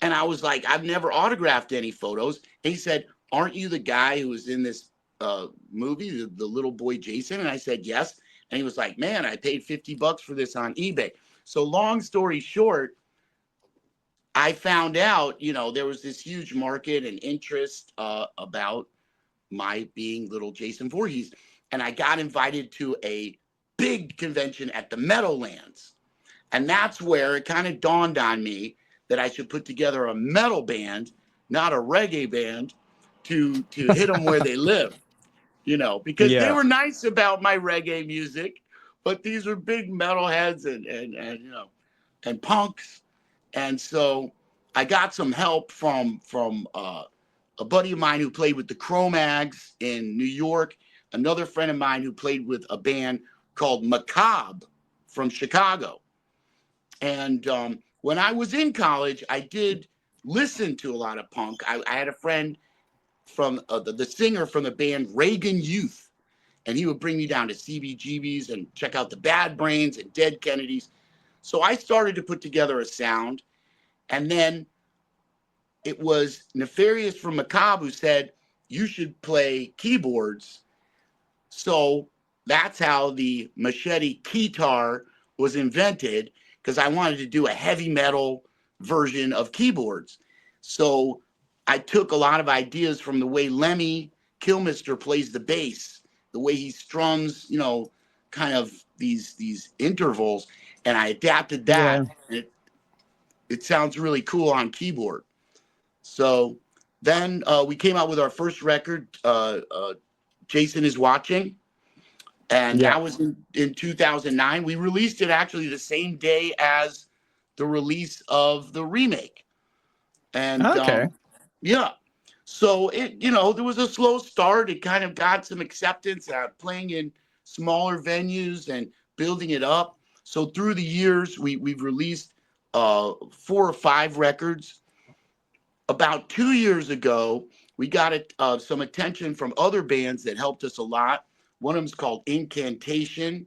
And I was like, "I've never autographed any photos." And he said, "Aren't you the guy who was in this movie, the little boy Jason?" And I said, "Yes." And he was like, "Man, I paid $50 for this on eBay." So long story short, I found out, there was this huge market and interest about my being little Jason Voorhees. And I got invited to a big convention at the Meadowlands. And that's where it kind of dawned on me that I should put together a metal band, not a reggae band, to hit them where they live, because they were nice about my reggae music, but these were big metalheads and punks. And so I got some help from a buddy of mine who played with the Cro-Mags in New York, another friend of mine who played with a band called Macabre from Chicago. And when I was in college, I did listen to a lot of punk. I had a friend from the singer from the band Reagan Youth, and he would bring me down to CBGB's and check out the Bad Brains and Dead Kennedys. So I started to put together a sound, and then it was Nefarious from Macabre who said, you should play keyboards. So that's how the machete keytar was invented, because I wanted to do a heavy metal version of keyboards. So I took a lot of ideas from the way Lemmy Kilmister plays the bass, the way he strums, kind of these intervals, and I adapted that. Yeah. It sounds really cool on keyboard. So then we came out with our first record, Jason Is Watching. And that was in 2009. We released it actually the same day as the release of the remake. And so it, there was a slow start. It kind of got some acceptance, playing in smaller venues and building it up. So through the years, we've released 4 or 5 records. About 2 years ago, we got some attention from other bands that helped us a lot. One of them is called Incantation.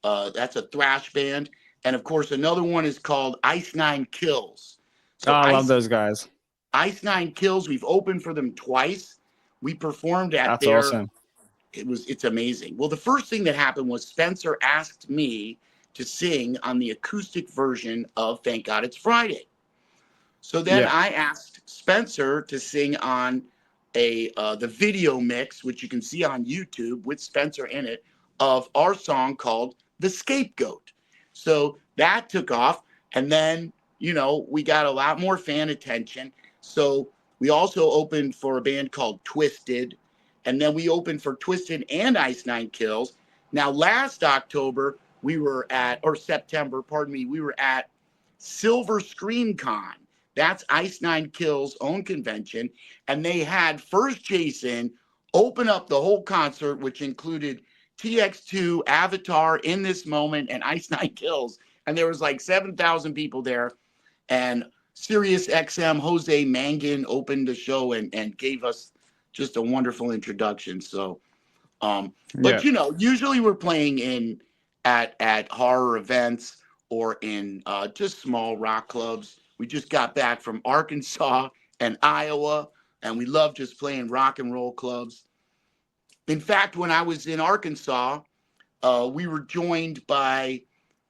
That's a thrash band. And of course, another one is called Ice Nine Kills. So I love those guys. Ice Nine Kills, we've opened for them twice. We performed at That's awesome. It's amazing. Well, the first thing that happened was Spencer asked me to sing on the acoustic version of Thank God It's Friday. So then I asked Spencer to sing on the video mix, which you can see on YouTube with Spencer in it, of our song called The Scapegoat. So that took off. And then, we got a lot more fan attention. So we also opened for a band called Twisted. And then we opened for Twisted and Ice Nine Kills. Now, last October, we were September, we were at Silver Screen Con. That's Ice Nine Kills' own convention. And they had Frist Jason open up the whole concert, which included TX2, Avatar, In This Moment, and Ice Nine Kills. And there was like 7,000 people there. And Sirius XM Jose Mangin opened the show and gave us just a wonderful introduction. So, but usually we're playing at horror events or in just small rock clubs. We just got back from Arkansas and Iowa, and we love just playing rock and roll clubs. In fact, when I was in Arkansas, we were joined by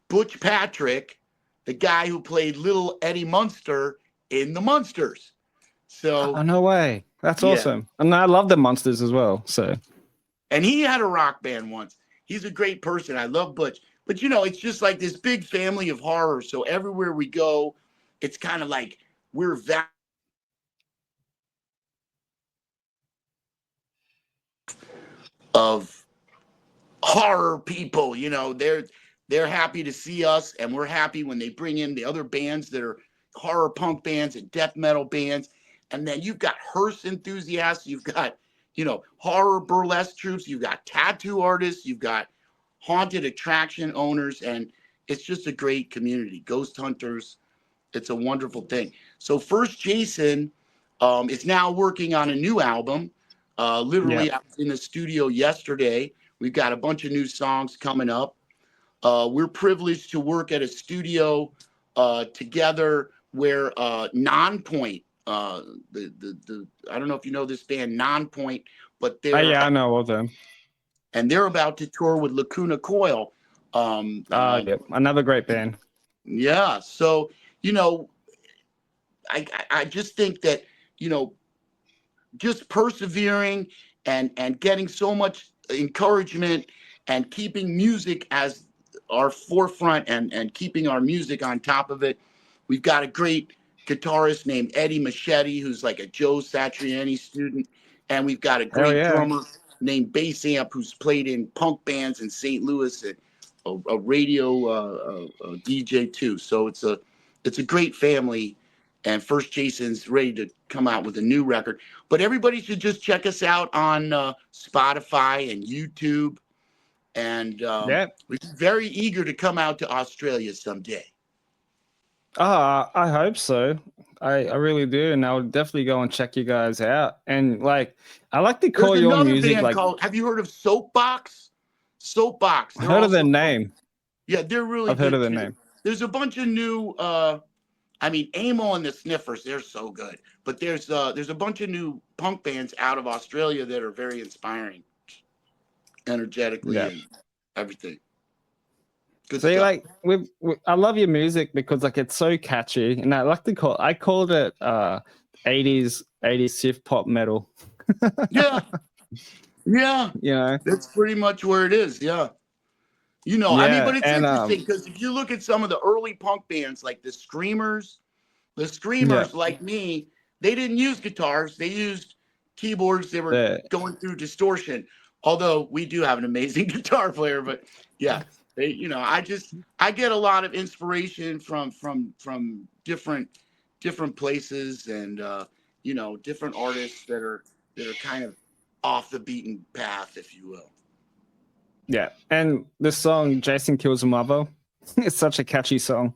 Butch Patrick, the guy who played Little Eddie Munster in the Munsters. So, no way. That's awesome. And I love the Munsters as well. So, and he had a rock band once. He's a great person. I love Butch. But, it's just like this big family of horror. So everywhere we go, it's kind of like we're of horror people, they're happy to see us, and we're happy when they bring in the other bands that are horror punk bands and death metal bands. And then you've got hearse enthusiasts, you've got, horror burlesque troops, you've got tattoo artists, you've got haunted attraction owners, and it's just a great community. Ghost hunters. It's a wonderful thing. So Frist Jason is now working on a new album. Literally, I was in the studio yesterday. We've got a bunch of new songs coming up. We're privileged to work at a studio together where Nonpoint, I don't know if you know this band Nonpoint, but they're I know of them. And they're about to tour with Lacuna Coil. Another great band. Yeah. So, I just think that, you know, just persevering and getting so much encouragement and keeping music as our forefront and keeping our music on top of it. We've got a great guitarist named Eddie Machete, who's like a Joe Satriani student. And we've got a Hell great yeah. drummer named Bass Amp, who's played in punk bands in St. Louis, and a radio DJ too. So it's a great family. And Frist Jason's ready to come out with a new record. But everybody should just check us out on Spotify and YouTube. And Yeah. we're very eager to come out to Australia someday. I hope so. I really do, and I'll definitely go and check you guys out. And like, I like to call There's your another music band like. called, have you heard of Soapbox? Soapbox. I've heard of their name. Yeah, they're really I've heard good of their too. name. There's a bunch of new I mean, Amo and the Sniffers, they're so good. But there's a bunch of new punk bands out of Australia that are very inspiring, energetically and everything. Good See, stuff. like I love your music because like it's so catchy, and I called it 80s Syth pop metal. Yeah. Yeah. You know. That's pretty much where it is. Yeah. You know, I mean, but it's interesting because if you look at some of the early punk bands like the Screamers like me, they didn't use guitars. They used keyboards. They were going through distortion. Although we do have an amazing guitar player, but yeah, you know, I get a lot of inspiration from different places and you know, different artists that are kind of off the beaten path, if you will. Yeah, and the song "Jason Kills a Mother" it's such a catchy song.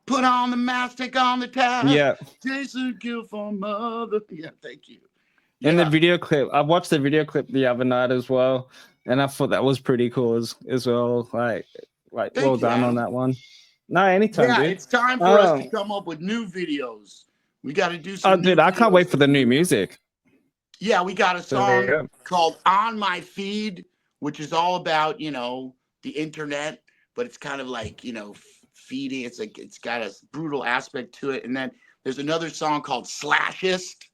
Put on the mask, take on the task. Yeah, Jason kills for mother. Yeah, thank you. Yeah. And the video clip, I watched the video clip the other night as well, and I thought that was pretty cool as well. Like well done on that one. No, anytime, yeah, dude. it's time for us to come up with new videos. We got to do some. Oh, dude, I can't wait for the new music. Yeah, we got a song called "On My Feed," which is all about, you know, the internet, but it's kind of like, you know, feeding. It's like it's got a brutal aspect to it. And then there's another song called "Slashist,"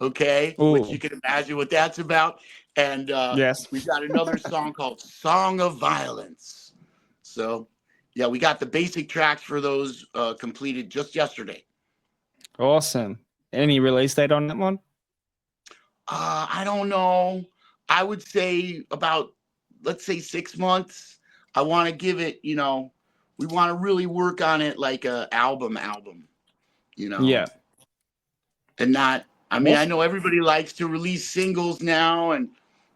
okay, which you can imagine what that's about. And yes, we've got another song called "Song of Violence." So yeah, we got the basic tracks for those completed just yesterday. Awesome. Any release date on that one? I don't know. I would say about, let's say 6 months. I want to give it, you know, we want to really work on it like a album, you know. Yeah. And not, I mean, I know everybody likes to release singles now and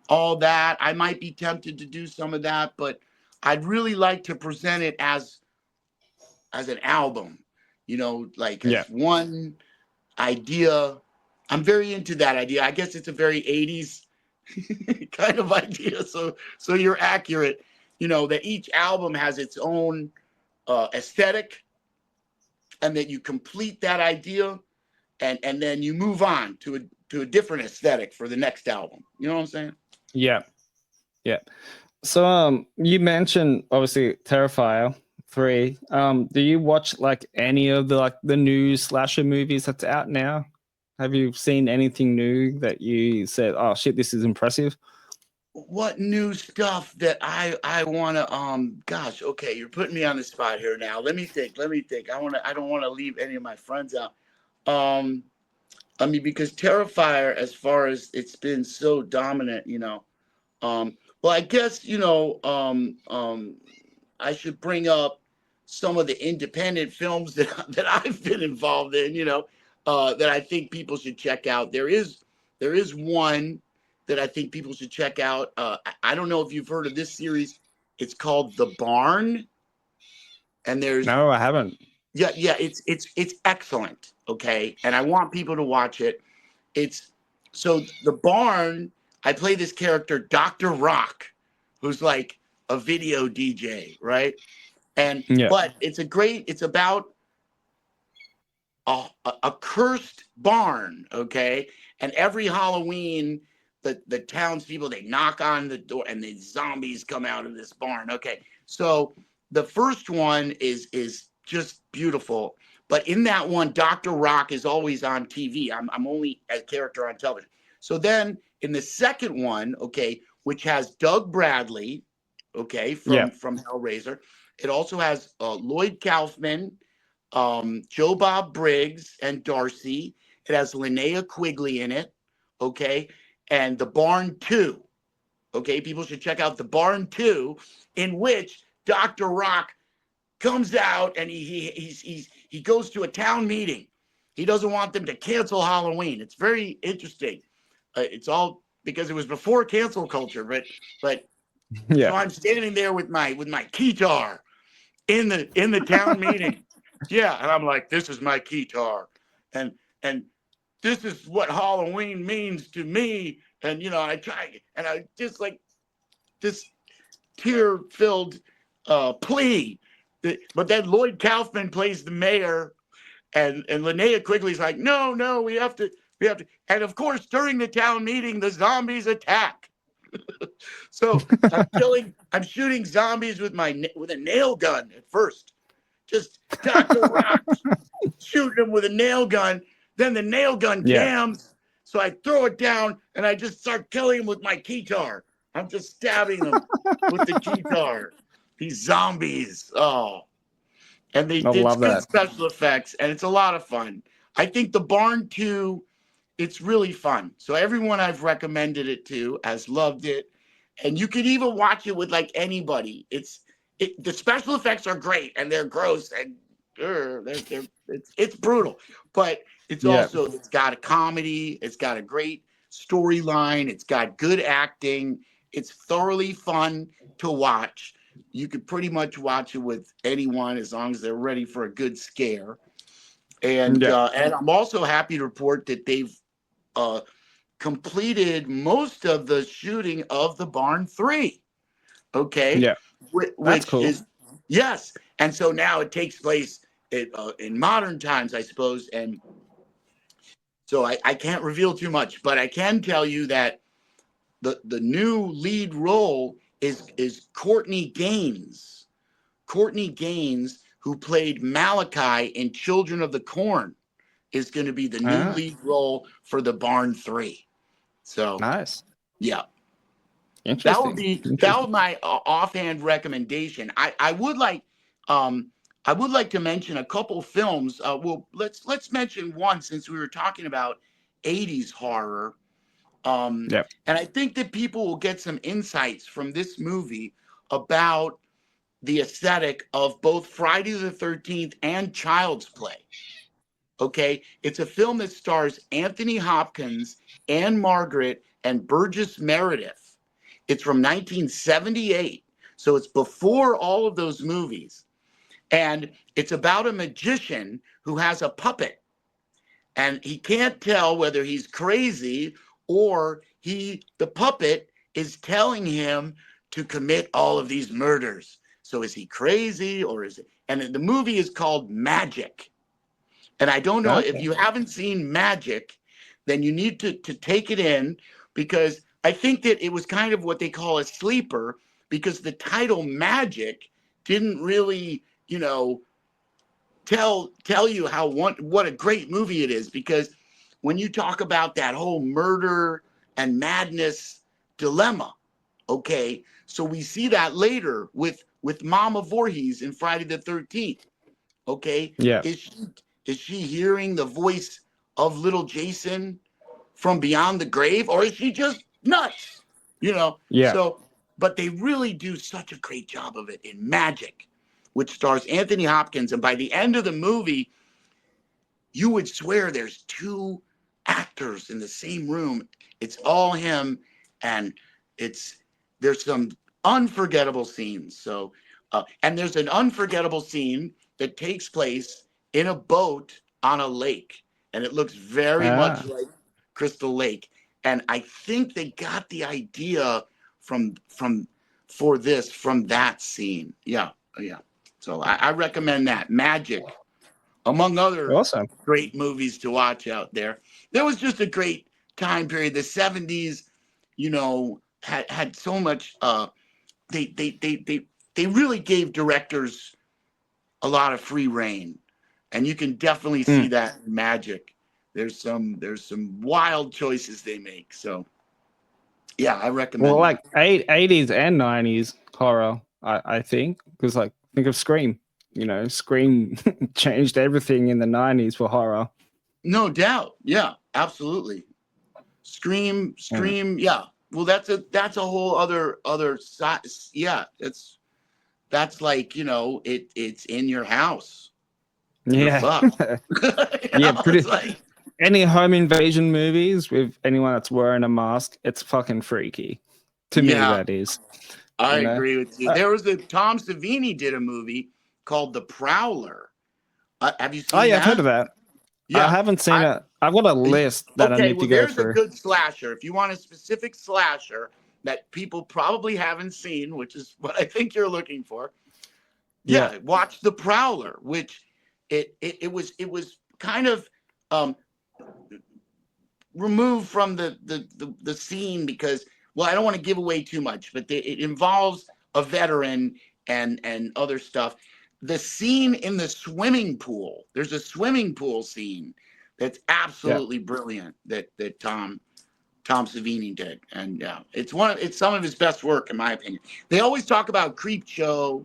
all that. I might be tempted to do some of that, but I'd really like to present it as an album, you know, like as one idea. I'm very into that idea. I guess it's a very 80s kind of idea. So you're accurate, you know, that each album has its own aesthetic, and that you complete that idea and then you move on to a different aesthetic for the next album. You know what I'm saying? Yeah. Yeah. So you mentioned obviously Terrifier 3. Do you watch like any of the new slasher movies that's out now? Have you seen anything new that you said, oh shit, this is impressive? What new stuff that I want to gosh, okay, you're putting me on the spot here now. Let me think. I don't want to leave any of my friends out. I mean, because Terrifier, as far as it's been so dominant, you know. Well, I guess, you know, I should bring up some of the independent films that I've been involved in, you know, that I think people should check out. There is one that I think people should check out. I don't know if you've heard of this series. It's called The Barn. And No, I haven't. Yeah, it's excellent. Okay. And I want people to watch it. So The Barn, I play this character, Dr. Rock, who's like a video DJ, right? And but it's about a cursed barn, okay? And every Halloween, the townspeople, they knock on the door and the zombies come out of this barn. Okay. So the first one is just beautiful. But in that one, Dr. Rock is always on TV. I'm only a character on television. So then in the second one, okay, which has Doug Bradley, okay, from Hellraiser, it also has Lloyd Kaufman, Joe Bob Briggs, and Darcy. It has Linnea Quigley in it, okay, and The Barn 2. Okay, people should check out The Barn 2, in which Dr. Rock comes out and he goes to a town meeting. He doesn't want them to cancel Halloween. It's very interesting. It's all because it was before cancel culture, but Yeah. so I'm standing there with my guitar in the town meeting. Yeah, and I'm like, this is my guitar, and this is what Halloween means to me. And I try, and I just like this tear-filled plea. But then Lloyd Kaufman plays the mayor, and Linnea Quigley's like, no, we have to. And of course, during the town meeting, the zombies attack. So I'm shooting zombies with a nail gun at first. Just Dr. Rock shooting them with a nail gun. Then the nail gun jams. So I throw it down and I just start killing them with my guitar. I'm just stabbing them with the guitar. These zombies. Oh. And I it's love good that. special effects, and it's a lot of fun. I think The Barn 2, it's really fun. So everyone I've recommended it to has loved it. And you could even watch it with like anybody. The special effects are great and they're gross and it's brutal. But it's also it's got a comedy, it's got a great storyline, it's got good acting, it's thoroughly fun to watch. You could pretty much watch it with anyone as long as they're ready for a good scare. And I'm also happy to report that they've completed most of the shooting of The Barn 3. Okay. Yeah. Which That's cool. is, yes. And so now it takes place in modern times, I suppose. And so I can't reveal too much, but I can tell you that the new lead role is Courtney Gaines. Courtney Gaines, who played Malachi in Children of the Corn, is going to be the new lead role for The Barn 3. So nice. Yeah. Interesting. That would my offhand recommendation. I would like to mention a couple films. Well, let's mention one since we were talking about 80s horror. And I think that people will get some insights from this movie about the aesthetic of both Friday the 13th and Child's Play. Okay, it's a film that stars Anthony Hopkins, Anne Margaret, and Burgess Meredith. It's from 1978, so it's before all of those movies. And it's about a magician who has a puppet. And he can't tell whether he's crazy or the puppet is telling him to commit all of these murders. So is he crazy or is it? And the movie is called Magic. And I don't know if you haven't seen Magic, then you need to take it in, because I think that it was kind of what they call a sleeper, because the title Magic didn't really, tell you what a great movie it is. Because when you talk about that whole murder and madness dilemma, okay, so we see that later with Mama Voorhees in Friday the 13th. Okay, is she hearing the voice of little Jason from beyond the grave, or is she just nuts? So, but they really do such a great job of it in Magic, which stars Anthony Hopkins. And by the end of the movie, you would swear there's two actors in the same room. It's all him, and there's some unforgettable scenes. So, and there's an unforgettable scene that takes place in a boat on a lake, and it looks very much like Crystal Lake. And I think they got the idea from that scene. Yeah. So I recommend that Magic, among other great movies to watch out there. There was just a great time period. The 70s, had so much. They really gave directors a lot of free reign. and you can definitely see that in Magic. There's some wild choices they make. So yeah, I recommend. Well, like 80s and 90s horror, I think, because like think of Scream. You know, Scream changed everything in the 90s for horror. No doubt. Yeah, absolutely. Scream. Yeah. Well, that's a whole other side. Yeah, that's like, it's in your house. You're Yeah. fucked. Yeah, It's like, any home invasion movies with anyone that's wearing a mask, it's fucking freaky. To me, yeah, that is. I You know? agree with you. There was Tom Savini did a movie called The Prowler. Have you Oh seen yeah, I've heard that? of that. I Yeah. haven't seen it. I've got a list that I Okay, need to well, go there's a through. good slasher. If you want a specific slasher that people probably haven't seen, which is what I think you're looking for, yeah. Watch The Prowler, which it was kind of removed from the scene because, well, I don't want to give away too much, but it involves a veteran and other stuff. The scene in the swimming pool, there's a swimming pool scene that's absolutely brilliant that Tom Savini did, and yeah, it's some of his best work in my opinion. They always talk about Creepshow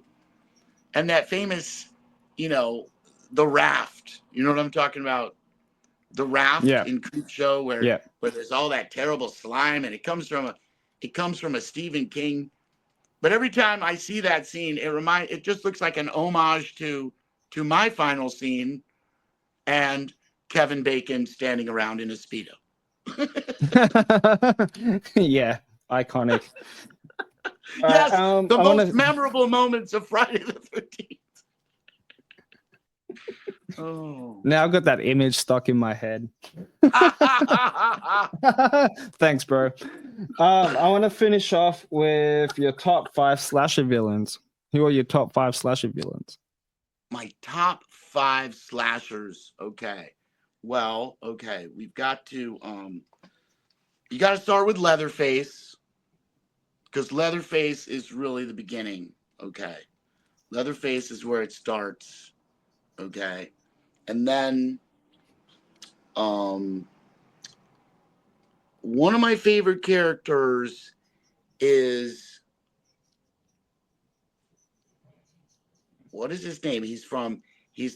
and that famous, The Raft. You know what I'm talking about? The Raft in Creepshow, where there's all that terrible slime, and it comes from a Stephen King. But every time I see that scene, it just looks like an homage to my final scene and Kevin Bacon standing around in a Speedo. Yeah, iconic. Yes, the I most memorable moments of Friday the 13th. Oh. Now I've got that image stuck in my head. Thanks, bro. I want to finish off with your top 5 slasher villains. Who are your top 5 slasher villains? My top 5 slashers. Okay. Well, okay. We've got to you got to start with Leatherface, because Leatherface is really the beginning. Okay. Leatherface is where it starts. Okay. And then one of my favorite characters is, what is his name? He's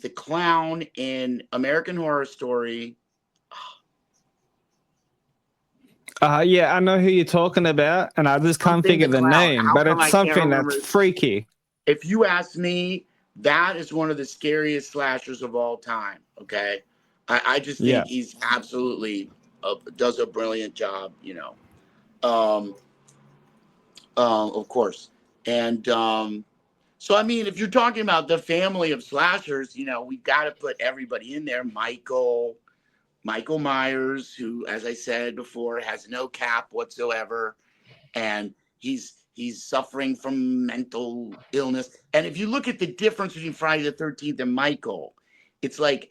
the clown in American Horror Story. Yeah, I know who you're talking about, and I just can't figure the name, but it's something that's freaky. If you ask me, that is one of the scariest slashers of all time. Okay. I just think he's absolutely does a brilliant job, of course. And so, I mean, if you're talking about the family of slashers, we've got to put everybody in there. Michael Myers, who, as I said before, has no cap whatsoever, and he's suffering from mental illness. And if you look at the difference between Friday the 13th and Michael, it's like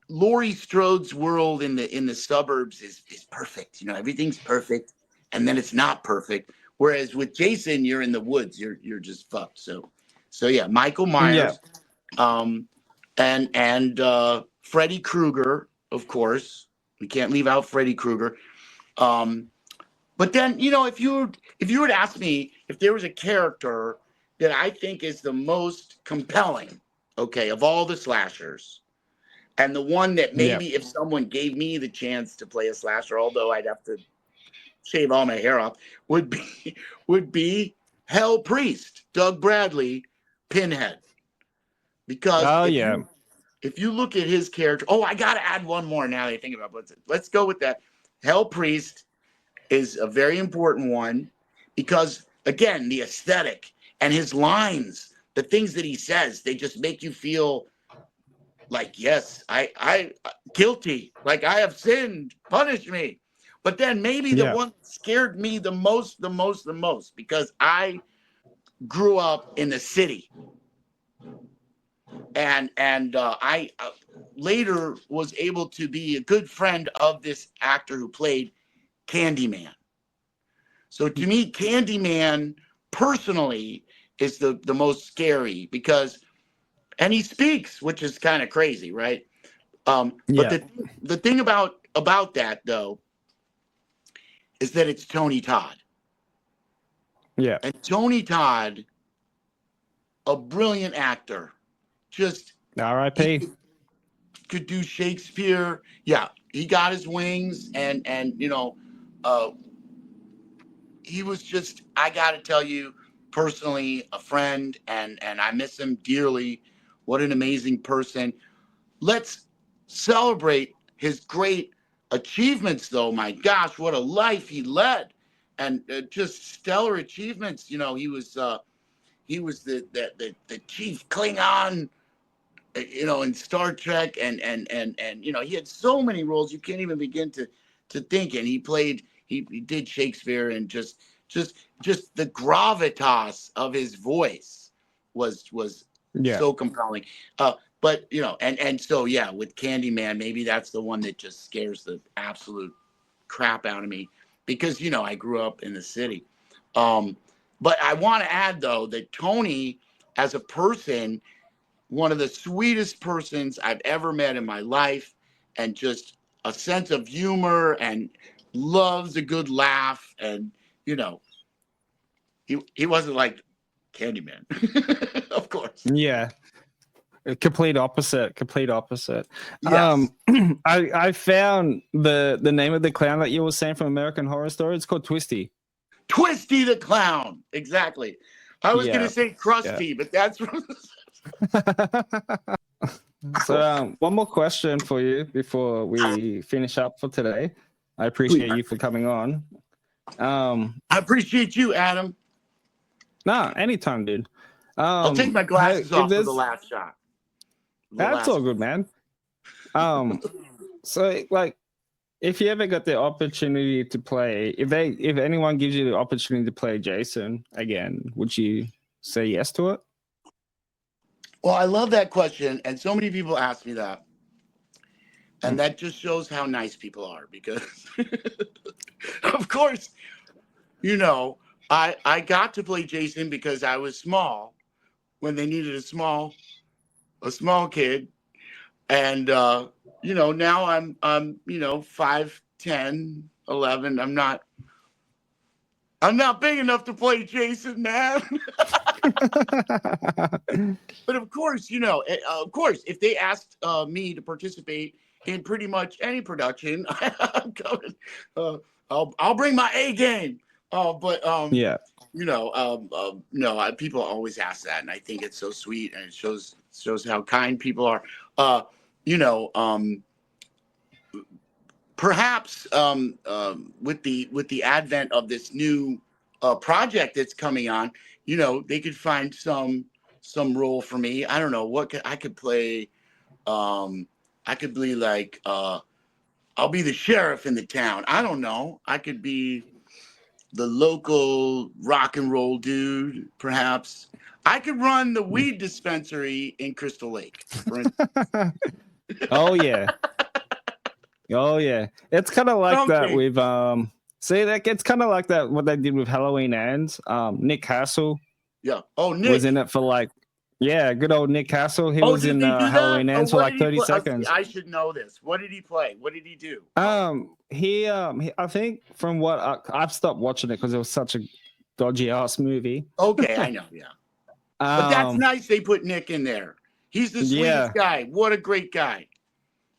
Laurie Strode's world in the suburbs is perfect. Everything's perfect, and then it's not perfect. Whereas with Jason, you're in the woods. You're just fucked. So yeah, Michael Myers, and Freddy Krueger, of course. We can't leave out Freddy Krueger. But then, if you were to ask me if there was a character that I think is the most compelling, okay, of all the slashers, and the one that maybe if someone gave me the chance to play a slasher, although I'd have to shave all my hair off, would be Hell Priest, Doug Bradley, Pinhead. Because if you look at his character, I got to add one more now that I think about it. Let's go with that. Hell Priest is a very important one because, again, the aesthetic and his lines, the things that he says, they just make you feel like, yes, I guilty, like I have sinned, punish me. But then maybe the one that scared me the most, because I grew up in the city, and I later was able to be a good friend of this actor who played Candyman. So to me, Candyman personally is the most scary because and he speaks, which is kind of crazy, right? But Yeah. the thing about that though is that it's Tony Todd. Yeah. And Tony Todd, a brilliant actor, just R.I.P. could do Shakespeare. Yeah, he got his wings, and he was just, I got to tell you, personally, a friend, and I miss him dearly. What an amazing person. Let's celebrate his great achievements, though. My gosh, what a life he led, and just stellar achievements. He was the chief Klingon, in Star Trek, and he had so many roles you can't even begin to think. And he did Shakespeare, and just the gravitas of his voice was so compelling. But so yeah, with Candyman, maybe that's the one that just scares the absolute crap out of me, because I grew up in the city. But I want to add, though, that Tony, as a person, one of the sweetest persons I've ever met in my life, and just a sense of humor, and loves a good laugh. And he wasn't like Candyman, of course. Yeah. Complete opposite. Yes. I found the name of the clown that you were saying from American Horror Story. It's called Twisty. Twisty the Clown. Exactly. I was going to say Krusty, but that's from... So one more question for you before we finish up for today. I appreciate you for coming on. I appreciate you, Adam. Nah, anytime, dude. I'll take my glasses off for the last shot. That's all good, man. So like, if you ever got the opportunity to play, if anyone gives you the opportunity to play Jason again, would you say yes to it? Well, I love that question, and so many people ask me that, and that just shows how nice people are, because of course, I got to play Jason because I was small when they needed a small kid, and now I'm 5'10", 11. I'm not big enough to play Jason, man. But of course, if they asked me to participate in pretty much any production, I'm coming. I'll bring my A game. No, people always ask that, and I think it's so sweet, and it shows how kind people are. Perhaps with the advent of this new project that's coming on, they could find some role for me. I don't know what I could play. I could be like, I'll be the sheriff in the town. I don't know. I could be the local rock and roll dude, perhaps. I could run the weed dispensary in Crystal Lake, for instance. Oh yeah. It's kind of like that with it's kind of like that what they did with Halloween Ends. Nick Castle. Yeah. Oh, Nick was in it for good old Nick Castle. He was in Halloween Ends for like 30 seconds. I should know this. What did he play? What did he do? He I think from what I've stopped watching it because it was such a dodgy ass movie. Okay, I know. Yeah. But that's nice. They put Nick in there. He's the sweetest guy. What a great guy.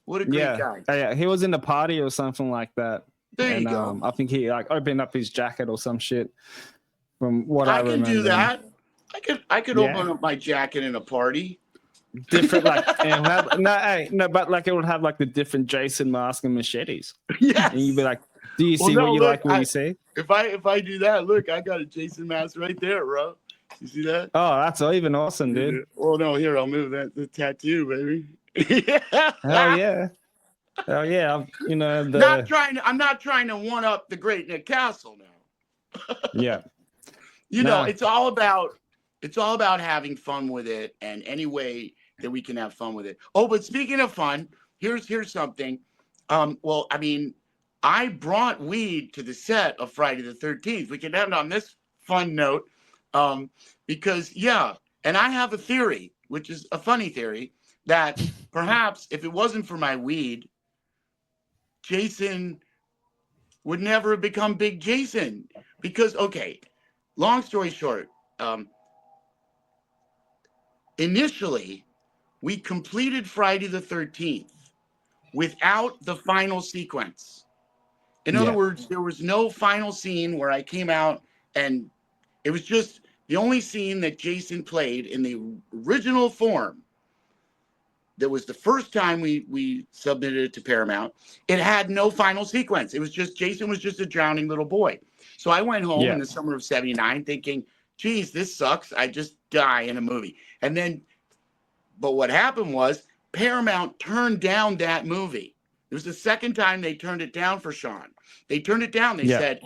What a great guy. Yeah, he was in the party or something like that. There you go. I think he opened up his jacket or some shit. From what I remember. I can do that. I could open up my jacket in a party. Different, like but like it would have like the different Jason mask and machetes. Yeah. And you'd be like, do you see what you like what you see? If I do that, look, I got a Jason mask right there, bro. You see that? Oh, that's even awesome, dude. Well, no, here, I'll move the tattoo, baby. Hell yeah. I'm not trying to one up the great Nick Castle now. Yeah. It's all about having fun with it, and any way that we can have fun with it. Oh, but speaking of fun, here's something. Well, I mean, I brought weed to the set of Friday the 13th. We can end on this fun note. Because and I have a theory. which is a funny theory, that perhaps if it wasn't for my weed, Jason would never have become Big Jason. Because, okay, long story short, initially, we completed Friday the 13th without the final sequence. In other words, there was no final scene where I came out, and it was just the only scene that Jason played in the original form. That was the first time we submitted it to Paramount. It had no final sequence. It was just, Jason was just a drowning little boy. So I went home in the summer of 79 thinking, geez, this sucks. I just die in a movie. And then, but what happened was Paramount turned down that movie. It was the second time they turned it down for Sean. They turned it down. They said,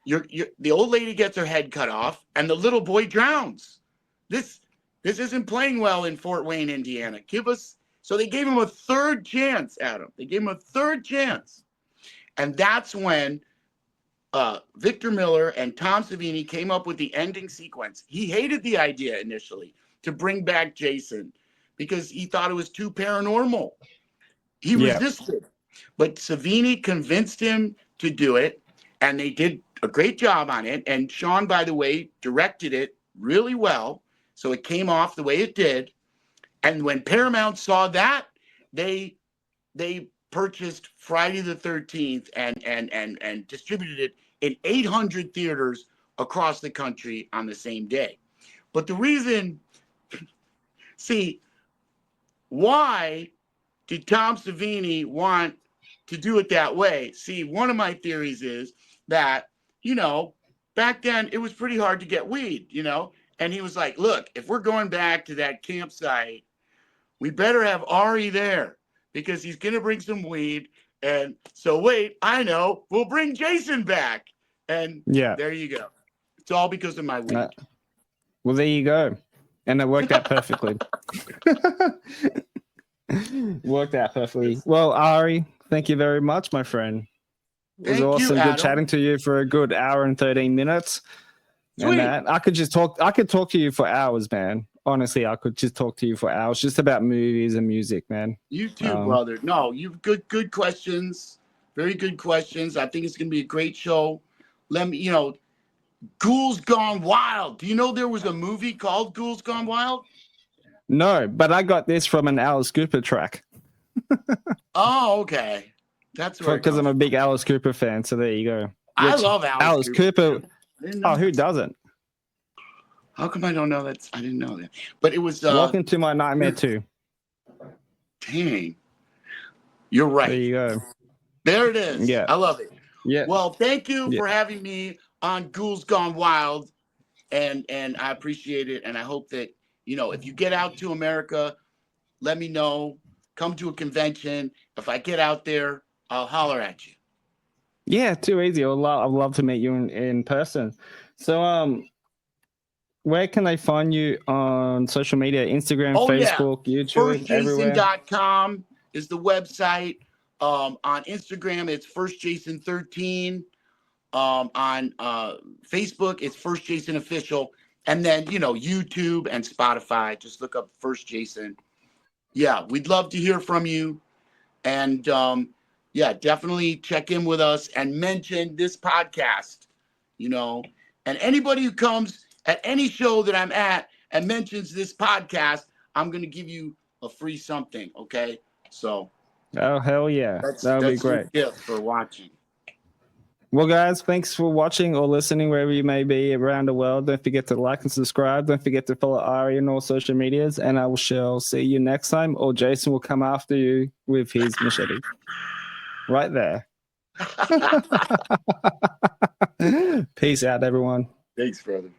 the old lady gets her head cut off and the little boy drowns. This isn't playing well in Fort Wayne, Indiana. Give us. So they gave him a third chance, Adam. They gave him a third chance. And that's when Victor Miller and Tom Savini came up with the ending sequence. He hated the idea initially to bring back Jason because he thought it was too paranormal. He resisted. But Savini convinced him to do it, and they did a great job on it. And Sean, by the way, directed it really well. So it came off the way it did. And when Paramount saw that, they purchased Friday the 13th and distributed it in 800 theaters across the country on the same day. But the reason, see, why did Tom Savini want to do it that way? See, one of my theories is that, back then it was pretty hard to get weed, And he was like, look, if we're going back to that campsite, we better have Ari there because he's going to bring some weed. And so, wait, I know, we'll bring Jason back. And there you go. It's all because of my weed. Well, there you go. And it worked out perfectly. Worked out perfectly. Well, Ari, thank you very much, my friend. It was awesome. Good chatting to you for a good hour and 13 minutes. Sweet. And I could talk to you for hours, man. Honestly, I could just talk to you for hours just about movies and music, man. You too, brother. No, you've good questions. Very good questions. I think it's going to be a great show. Let me, Ghouls Gone Wild. Do you know there was a movie called Ghouls Gone Wild? No, but I got this from an Alice Cooper track. Oh, okay. That's right. Because I'm a big Alice Cooper fan, so there you go. I love Alice Cooper. Oh, who doesn't? How come I don't know that? I didn't know that. But it was Welcome to My Nightmare 2. Dang. You're right. There you go. There it is. Yeah. I love it. Yeah. Well, thank you for having me on Ghouls Gone Wild. And I appreciate it. And I hope that, if you get out to America, let me know. Come to a convention. If I get out there, I'll holler at you. Yeah, too easy. I'd love to meet you in person. So, where can they find you on social media? Instagram, Facebook, YouTube, everywhere? FirstJason.com is the website. On Instagram, it's FirstJason13. On Facebook, it's First Jason Official. And then, YouTube and Spotify. Just look up First Jason. Yeah, we'd love to hear from you. And, definitely check in with us and mention this podcast, And anybody who comes at any show that I'm at and mentions this podcast, I'm going to give you a free something, okay? So. Oh, hell yeah. That would be great. That's for watching. Well, guys, thanks for watching or listening wherever you may be around the world. Don't forget to like and subscribe. Don't forget to follow Ari on all social medias. And I shall see you next time, or Jason will come after you with his machete. Right there. Peace out, everyone. Thanks, brother.